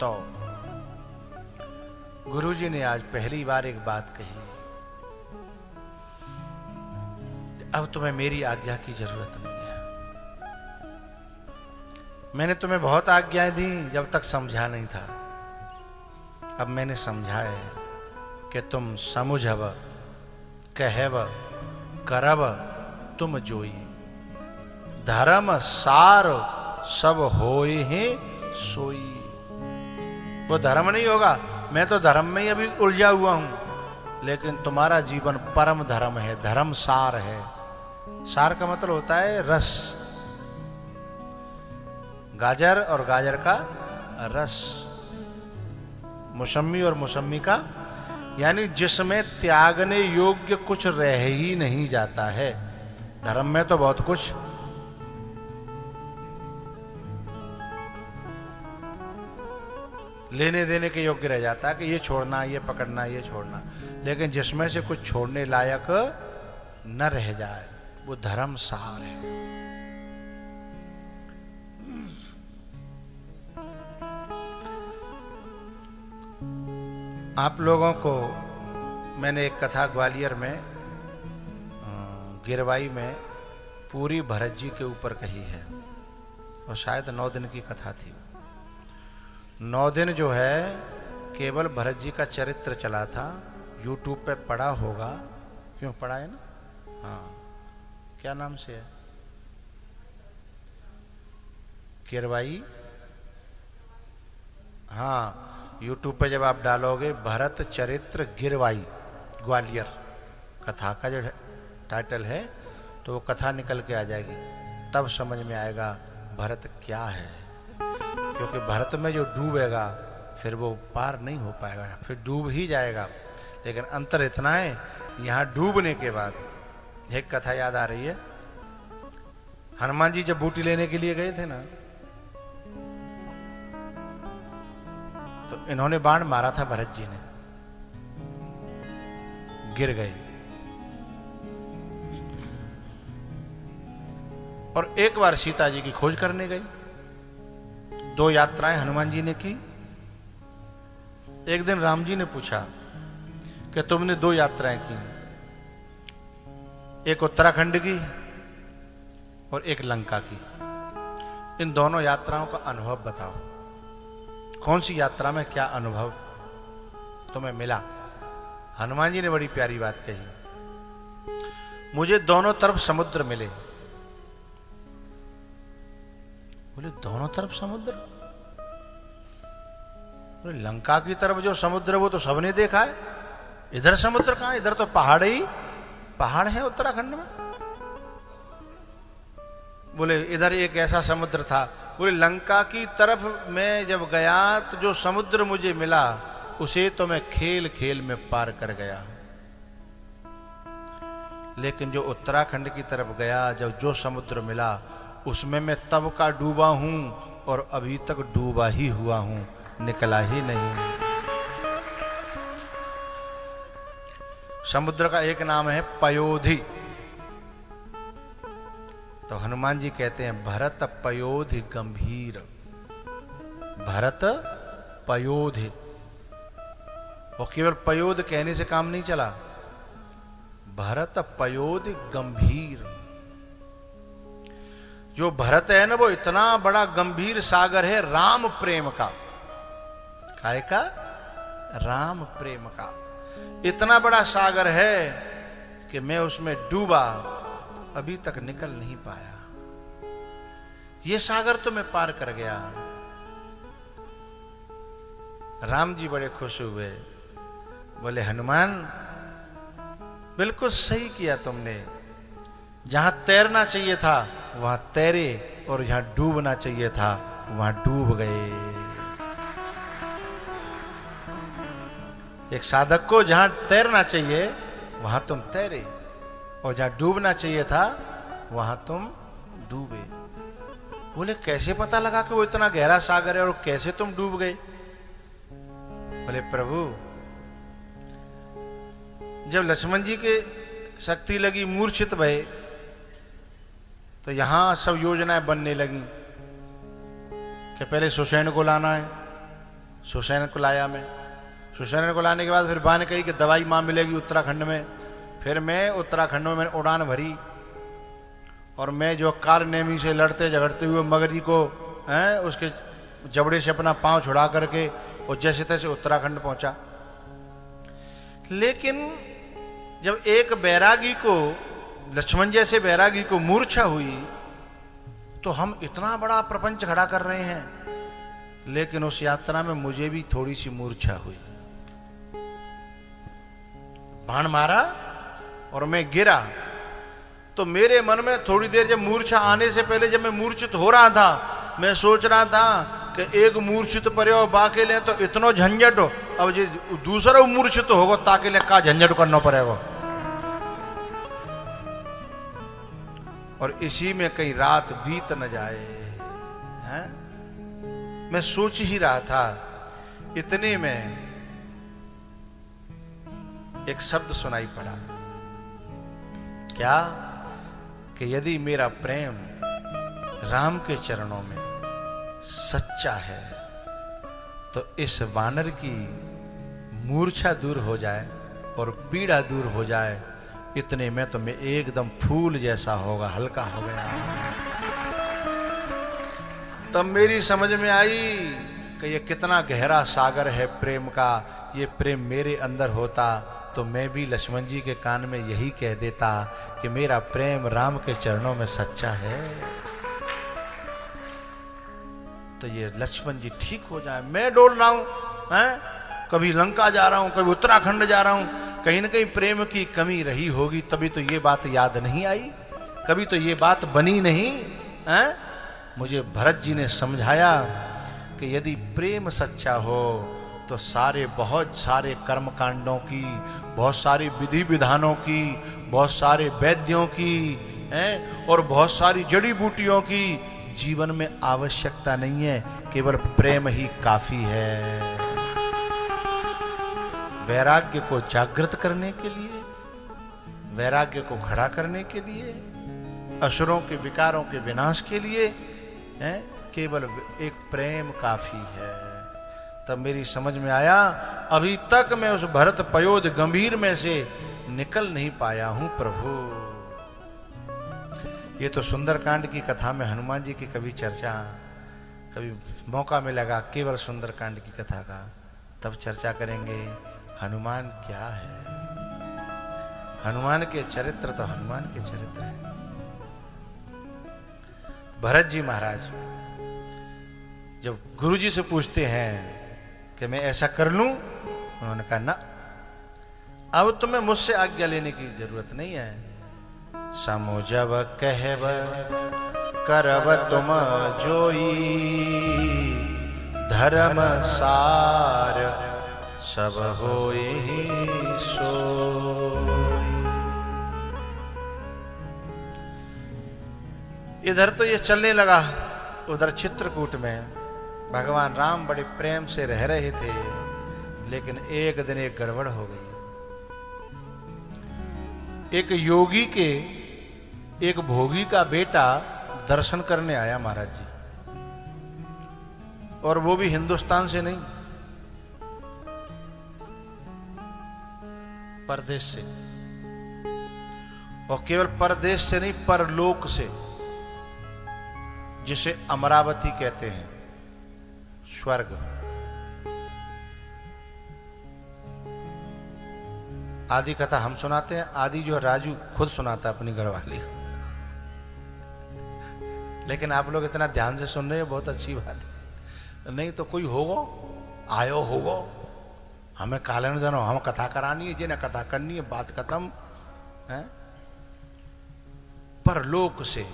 तो। गुरु जी ने आज पहली बार एक बात कही, अब तुम्हें मेरी आज्ञा की जरूरत नहीं है। मैंने तुम्हें बहुत आज्ञाएं दी जब तक समझा नहीं था, अब मैंने समझा है कि तुम समुझब कहब करब तुम जोई, धर्म सार सब होए हैं सोई। वो धर्म नहीं होगा, मैं तो धर्म में ही अभी उलझा हुआ हूं, लेकिन तुम्हारा जीवन परम धर्म है, धर्म सार है। सार का मतलब होता है रस, गाजर और गाजर का रस, मौसमी और मौसमी का, यानी जिसमें त्यागने योग्य कुछ रह ही नहीं जाता है। धर्म में तो बहुत कुछ, लेने देने के योग्य रह जाता है कि ये छोड़ना, ये पकड़ना, ये छोड़ना। लेकिन जिसमें से कुछ छोड़ने लायक न रह जाए वो धर्म सार है। आप लोगों को मैंने एक कथा ग्वालियर में गिरवाई में पूरी भरत जी के ऊपर कही है, और शायद 9 दिन की कथा थी। 9 दिन जो है केवल भरत जी का चरित्र चला था। यूट्यूब पे पड़ा होगा, क्यों पड़ा है ना? हाँ, क्या नाम से है? गिरवाई। हाँ, यूट्यूब पे जब आप डालोगे भरत चरित्र गिरवाई ग्वालियर कथा का जो टाइटल है, तो वो कथा निकल के आ जाएगी। तब समझ में आएगा भरत क्या है। क्योंकि भरत में जो डूबेगा फिर वो पार नहीं हो पाएगा, फिर डूब ही जाएगा। लेकिन अंतर इतना है, यहाँ डूबने के बाद एक कथा याद आ रही है। हनुमान जी जब बूटी लेने के लिए गए थे ना, तो इन्होंने बाण मारा था, भरत जी ने गिर गए। और एक बार सीता जी की खोज करने गई। 2 यात्राएं हनुमान जी ने की। एक दिन राम जी ने पूछा कि तुमने 2 यात्राएं की, एक उत्तराखंड की और एक लंका की। इन दोनों यात्राओं का अनुभव बताओ, कौन सी यात्रा में क्या अनुभव तुम्हें मिला? हनुमान जी ने बड़ी प्यारी बात कही, मुझे दोनों तरफ समुद्र मिले। बोले दोनों तरफ समुद्र? बोले लंका की तरफ जो समुद्र वो तो सबने देखा है, इधर समुद्र कहां? इधर तो पहाड़ ही पहाड़ है उत्तराखंड में। बोले इधर एक ऐसा समुद्र था। बोले लंका की तरफ मैं जब गया तो जो समुद्र मुझे मिला उसे तो मैं खेल खेल में पार कर गया, लेकिन जो उत्तराखंड की तरफ गया, जब जो समुद्र मिला उसमें मैं तब का डूबा हूं और अभी तक डूबा ही हुआ हूं, निकला ही नहीं। समुद्र का एक नाम है पयोधि। तो हनुमान जी कहते हैं भरत पयोधि गंभीर। भरत पयोधि, वो केवल पयोध कहने से काम नहीं चला। भरत पयोधि गंभीर। जो भरत है ना वो इतना बड़ा गंभीर सागर है राम प्रेम का। काय का? राम प्रेम का। इतना बड़ा सागर है कि मैं उसमें डूबा, अभी तक निकल नहीं पाया। ये सागर तो मैं पार कर गया। राम जी बड़े खुश हुए, बोले हनुमान बिल्कुल सही किया तुमने। जहां तैरना चाहिए था वहां तैरे, और जहां डूबना चाहिए था वहां डूब गए। एक साधक को जहां तैरना चाहिए वहां तुम तैरे, और जहां डूबना चाहिए था वहां तुम डूबे। बोले कैसे पता लगा कि वो इतना गहरा सागर है और कैसे तुम डूब गए? बोले प्रभु, जब लक्ष्मण जी के शक्ति लगी, मूर्छित भये, तो यहां सब योजनाएं बनने लगी कि पहले सुसैन को लाना है। सुसैन को लाया मैं। सुसैन को लाने के बाद फिर बा ने कही कि दवाई मां मिलेगी उत्तराखंड में। फिर मैं उत्तराखंड में मैंने उड़ान भरी, और मैं जो काल नेमी से लड़ते झगड़ते हुए मगरी को उसके जबड़े से अपना पांव छुड़ा करके और जैसे तैसे उत्तराखंड पहुंचा। लेकिन जब एक बैरागी को, लक्ष्मण जैसे बैरागी को मूर्छा हुई, तो हम इतना बड़ा प्रपंच खड़ा कर रहे हैं, लेकिन उस यात्रा में मुझे भी थोड़ी सी मूर्छा हुई। बाण मारा और मैं गिरा, तो मेरे मन में थोड़ी देर, जब मूर्छा आने से पहले जब मैं मूर्छित हो रहा था, मैं सोच रहा था कि एक मूर्छित पर बाके ले तो इतना झंझट हो, अब जो दूसरा मूर्छित होगा ताके ले का झंझट करना पड़ेगा। और इसी में कहीं रात बीत न जाए, हैं? मैं सोच ही रहा था इतने में एक शब्द सुनाई पड़ा, क्या? कि यदि मेरा प्रेम राम के चरणों में सच्चा है तो इस वानर की मूर्छा दूर हो जाए और पीड़ा दूर हो जाए। इतने में तो मैं एकदम फूल जैसा होगा, हल्का हो गया। तब मेरी समझ में आई कि ये कितना गहरा सागर है प्रेम का। ये प्रेम मेरे अंदर होता तो मैं भी लक्ष्मण जी के कान में यही कह देता कि मेरा प्रेम राम के चरणों में सच्चा है। तो ये लक्ष्मण जी ठीक हो जाए। मैं डोल रहा हूं, हैं? कभी लंका जा रहा हूं, कभी उत्तराखंड जा रहा हूं। कहीं ना कहीं प्रेम की कमी रही होगी, तभी तो ये बात याद नहीं आई, कभी तो ये बात बनी नहीं, हैं? मुझे भरत जी ने समझाया कि यदि प्रेम सच्चा हो तो बहुत सारे कर्म कांडों की, बहुत सारी विधि विधानों की, बहुत सारे वैद्यों की, हैं? और बहुत सारी जड़ी बूटियों की जीवन में आवश्यकता नहीं है, केवल प्रेम ही काफी है। वैराग्य को जागृत करने के लिए, वैराग्य को खड़ा करने के लिए, असुरों के विकारों के विनाश के लिए, हैं? केवल एक प्रेम काफी है। तब मेरी समझ में आया, अभी तक मैं उस भरत पयोध गंभीर में से निकल नहीं पाया हूं प्रभु। ये तो सुंदरकांड की कथा में हनुमान जी की कभी चर्चा, कभी मौका मिलेगा केवल सुंदरकांड की कथा का, तब चर्चा करेंगे। हनुमान क्या है? हनुमान के चरित्र तो हनुमान के चरित्र है। भरत जी महाराज जब गुरु जी से पूछते हैं कि मैं ऐसा कर लूं, उन्होंने कहा ना, अब तुम्हें मुझसे आज्ञा लेने की जरूरत नहीं है। समुझब कहब करब तुम जोई, धर्म सार सब होई सोई। इधर तो ये चलने लगा, उधर चित्रकूट में भगवान राम बड़े प्रेम से रह रहे थे, लेकिन एक दिन एक गड़बड़ हो गई। एक योगी के एक भोगी का बेटा दर्शन करने आया महाराज जी, और वो भी हिंदुस्तान से नहीं, परदेश से। और केवल परदेश से नहीं, परलोक से, जिसे अमरावती कहते हैं, स्वर्ग। आदि कथा हम सुनाते हैं, आदि जो राजू खुद सुनाता है अपनी घरवाली को, लेकिन आप लोग इतना ध्यान से सुन रहे हैं, बहुत अच्छी बात है। नहीं तो कोई होगो, आयो होगो, हमें कालन जानो, हम कथा करानी है, जिन्हें कथा करनी है, बात खत्म है। परलोक से,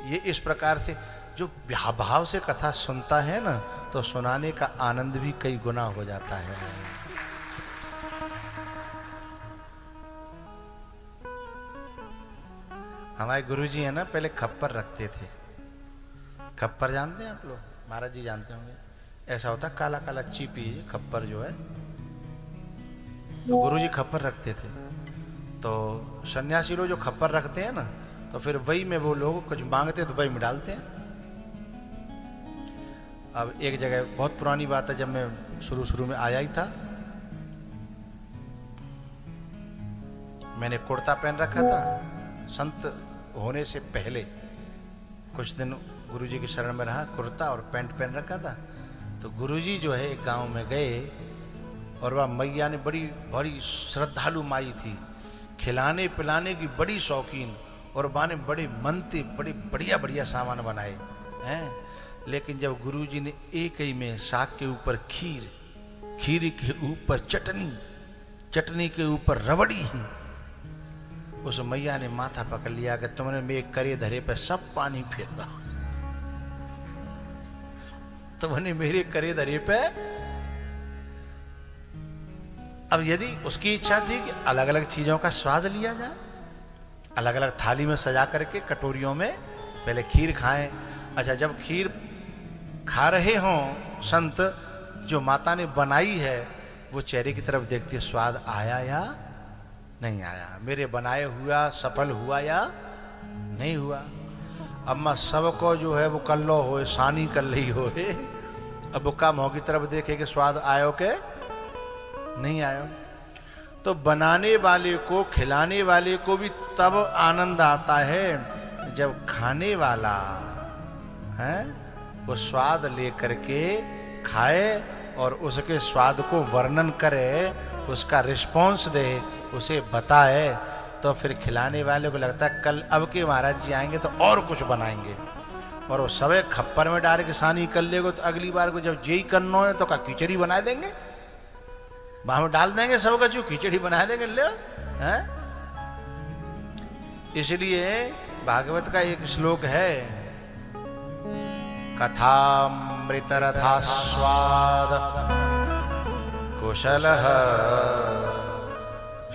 ये इस प्रकार से जो भाव से कथा सुनता है ना, तो सुनाने का आनंद भी कई गुना हो जाता है। हमारे गुरुजी है ना, पहले खप्पर रखते थे। खप्पर जानते हैं आप लोग? महाराज जी जानते होंगे। ऐसा होता काला काला चीपी खप्पर जो है, तो गुरुजी खप्पर रखते थे। तो सन्यासी लोग जो खप्पर रखते हैं ना, तो फिर वही में वो लोग कुछ मांगते तो वही में डालते हैं। अब एक जगह, बहुत पुरानी बात है, जब मैं शुरू में आया ही था, मैंने कुर्ता पहन रखा था। संत होने से पहले कुछ दिन गुरुजी की शरण में रहा, कुर्ता और पैंट पहन रखा था। तो गुरुजी जो है एक गांव में गए, और वह मैया ने बड़ी बड़ी श्रद्धालु माई थी, खिलाने पिलाने की बड़ी शौकीन, और वहाँ ने बड़े मनते बड़े बढ़िया बढ़िया सामान बनाए हैं। लेकिन जब गुरुजी ने एक ही में साग के ऊपर खीर, खीर के ऊपर चटनी, चटनी के ऊपर रबड़ी, उस मैया ने माथा पकड़ लिया कि तुमने मेरे करे धरे पे सब पानी फेर दो, तुमने मेरे करे धरे पे। अब यदि उसकी इच्छा थी कि अलग अलग चीजों का स्वाद लिया जाए, अलग अलग थाली में सजा करके कटोरियों में पहले खीर खाएं। अच्छा, जब खीर खा रहे हों संत, जो माता ने बनाई है वो चेहरे की तरफ देखती है, स्वाद आया या नहीं आया, मेरे बनाए हुआ सफल हुआ या नहीं हुआ। अब मैं सबको जो है वो कल्लो हो सानी कर ली हो, अब बुक्का मुंह की तरफ देखे कि स्वाद आयो के नहीं आयो। तो बनाने वाले को खिलाने वाले को भी तब आनंद आता है जब खाने वाला है वो स्वाद लेकर के खाए और उसके स्वाद को वर्णन करे, उसका रिस्पॉन्स दे, उसे बताए, तो फिर खिलाने वाले को लगता है कल अब के महाराज जी आएंगे तो और कुछ बनाएंगे। और वो सबे खप्पर में डाल के सानी कर लेगो तो अगली बार को जब जेई करना है तो का खिचड़ी बना देंगे, वहां में डाल देंगे सबका जो खिचड़ी बना देंगे ले हैं। इसलिए भागवत का एक श्लोक है, कथामृत रथास्वाद कुशलः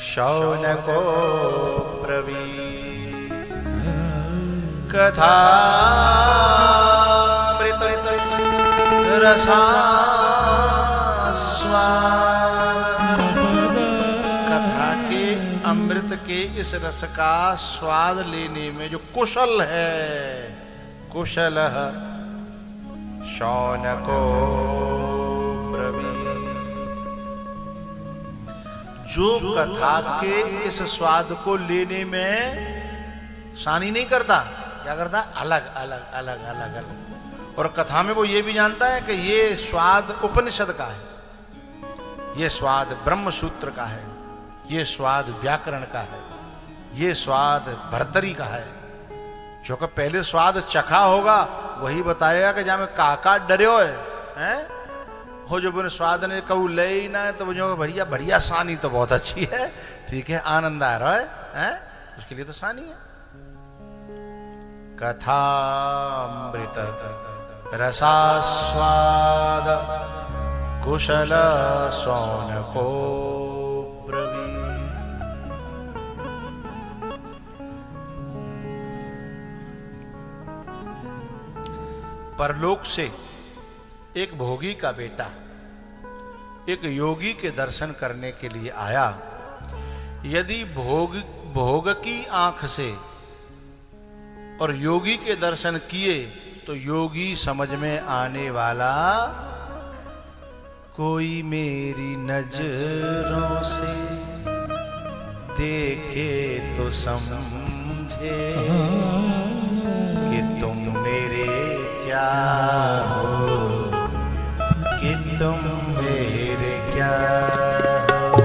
शौनको ब्रवीत्। कथामृत रसास्वाद, कथा के अमृत के इस रस का स्वाद लेने में जो कुशल है, कुशलः शौनको ब्रवीत्। जो कथा के इस स्वाद को लेने में सानी नहीं करता, क्या करता, अलग अलग अलग अलग अलग। और कथा में वो ये भी जानता है कि ये स्वाद उपनिषद का है, ये स्वाद ब्रह्म सूत्र का है, ये स्वाद व्याकरण का है, ये स्वाद भर्तरी का है। जो कि पहले स्वाद चखा होगा वही बताएगा कि जहां में काका डर्यो है हो, जो बोले स्वाद ने कहू ले ही ना है तो वो बढ़िया बढ़िया सानी तो बहुत अच्छी है, ठीक है, आनंद आ रहा है उसके लिए तो सानी है। कथामृत रसास्वाद कुशल शौनको ब्रवीत्। परलोक से एक भोगी का बेटा एक योगी के दर्शन करने के लिए आया। यदि भोग की आंख से और योगी के दर्शन किए तो योगी समझ में आने वाला, कोई मेरी नजरों से देखे तो समझे कि तुम मेरे क्या हो, कि तुम मेरे क्या हो।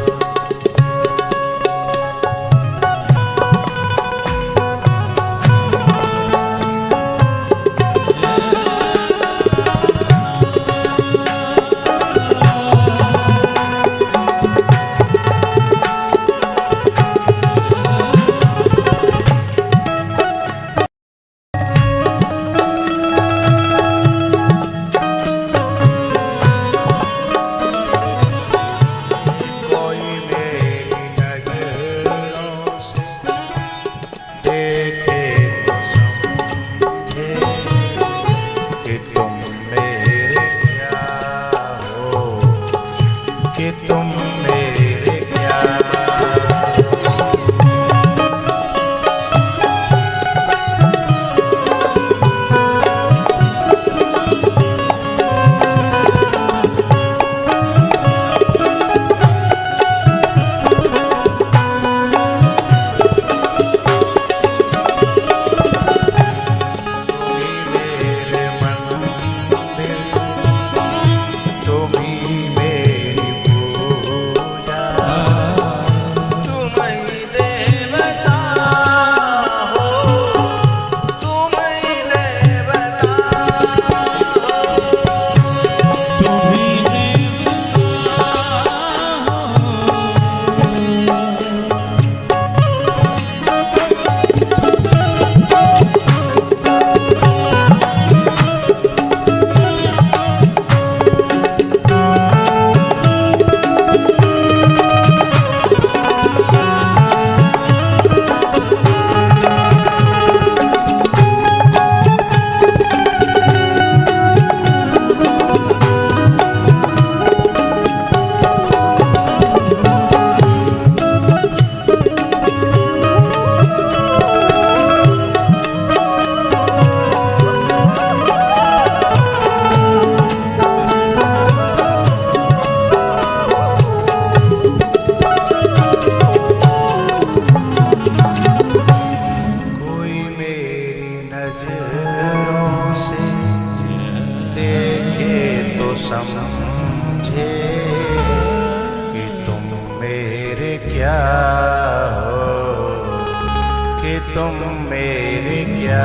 कि तुम मेरे क्या।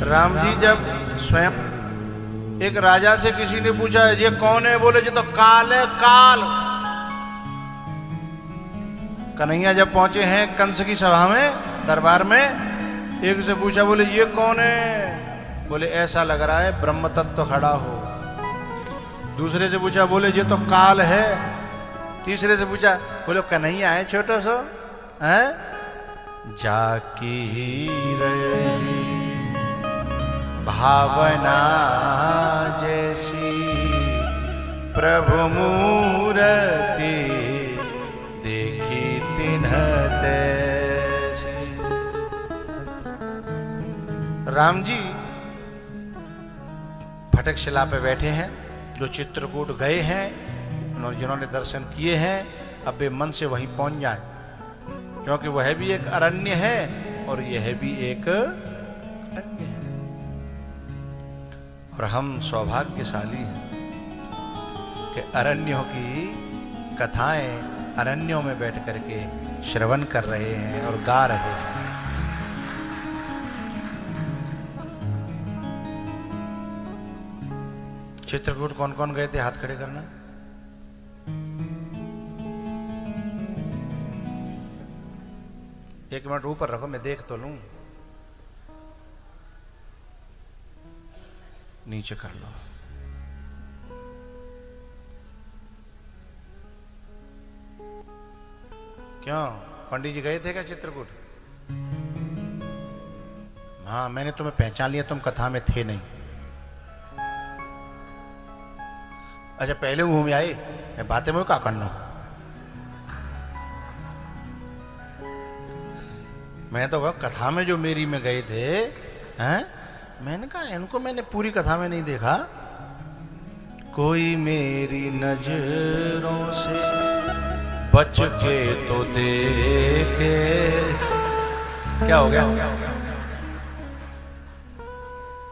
राम जी जब स्वयं एक राजा से किसी ने पूछा ये कौन है, बोले ये तो काल है, काल। कन्हैया जब पहुंचे हैं कंस की सभा में, दरबार में, एक से पूछा, बोले ये कौन है, बोले ऐसा लग रहा है ब्रह्म तत्व खड़ा हो। दूसरे से पूछा, बोले ये तो काल है। तीसरे से पूछा, बोले कन्हैया है छोटा सा है। जाकी रही भावना जैसी प्रभु मूर्ति देखी तिन्ह तैसी। राम जी फटक शिला पे बैठे हैं, जो चित्रकूट गए हैं, जिन्होंने दर्शन किए हैं, अब वे मन से वहीं पहुंच जाएं, क्योंकि वह भी एक अरण्य है और यह भी एक अरण्य है। और हम सौभाग्यशाली हैं कि अरण्यों की कथाएं अरण्यों में बैठ करके श्रवण कर रहे हैं और गा रहे हैं। चित्रकूट कौन कौन गए थे, हाथ खड़े करना। एक मिनट ऊपर रखो, मैं देख तो लूं। नीचे कर लो। क्यों, पंडित जी गए थे क्या चित्रकूट? हाँ, मैंने तुम्हें पहचान लिया, तुम कथा में थे नहीं। अच्छा, पहले घूम आए, मैं बातें में क्या करना। मैं तो कथा में जो मेरी में गए थे, हैं? मैंने कहा इनको मैंने पूरी कथा में नहीं देखा। कोई मेरी नजरों से बच के तो देखे। क्या हो गया?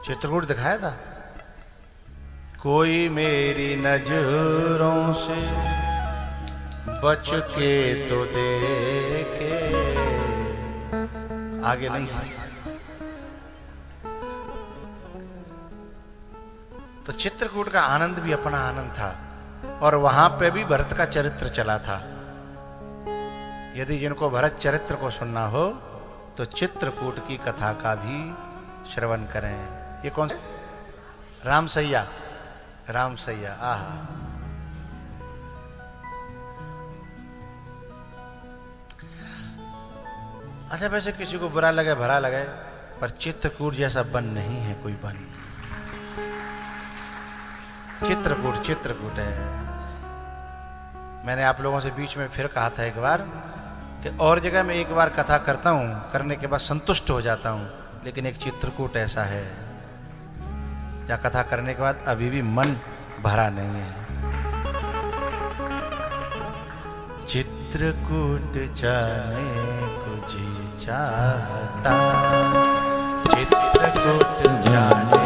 चित्रकूट दिखाया था। कोई मेरी नजरों से बच के तो देखे, आगे नहीं। तो चित्रकूट का आनंद भी अपना आनंद था, और वहां पे भी भरत का चरित्र चला था। यदि जिनको भरत चरित्र को सुनना हो तो चित्रकूट की कथा का भी श्रवण करें। ये कौन सा? रामसैया, रामसैया। आहा, अच्छा, वैसे किसी को बुरा लगे भरा लगे, पर चित्रकूट जैसा वन नहीं है कोई वन। चित्रकूट चित्रकूट है। मैंने आप लोगों से बीच में फिर कहा था एक बार कि और जगह मैं एक बार कथा करता हूं, करने के बाद संतुष्ट हो जाता हूं, लेकिन एक चित्रकूट ऐसा है जहाँ कथा करने के बाद अभी भी मन भरा नहीं है। चित्रकूट जाने को जी चाहता, चित्रकूट जाने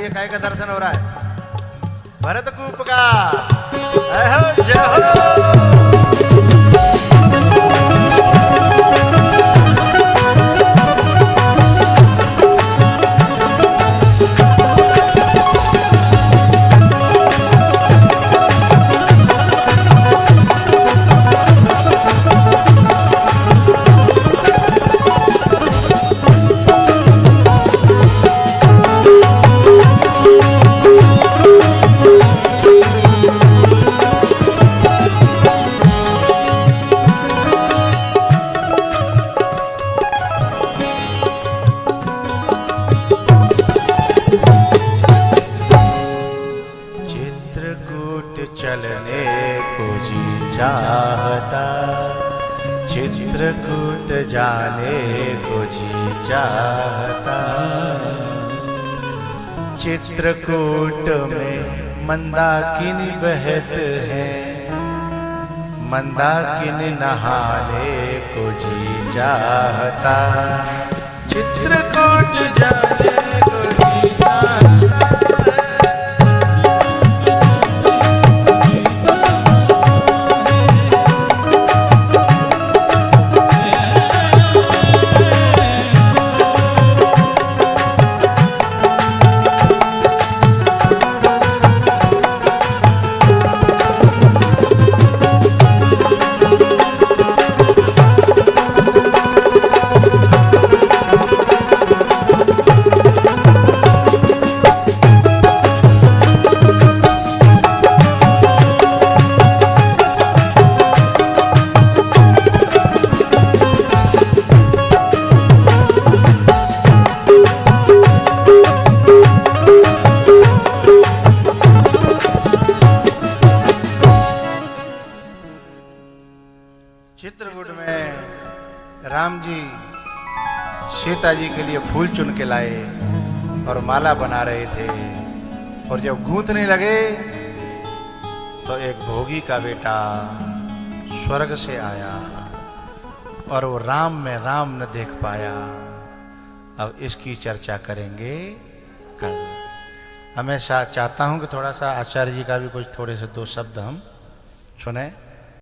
काय का दर्शन हो रहा है? भरतकूप का। जय हो। को जी चाहता, चित्रकूट जाने को जी चाहता। चित्रकूट में मंदाकिनी बहत है, मंदाकिनी नहाने को जी चाहता। चित्रकूट जाने को जी चाहता। चित्रकूट में राम जी सीता जी के लिए फूल चुन के लाए और माला बना रहे थे, और जब गूंथने लगे तो एक भोगी का बेटा स्वर्ग से आया और वो राम में राम न देख पाया। अब इसकी चर्चा करेंगे कल। हमेशा चाहता हूं कि थोड़ा सा आचार्य जी का भी कुछ थोड़े से दो शब्द हम सुने।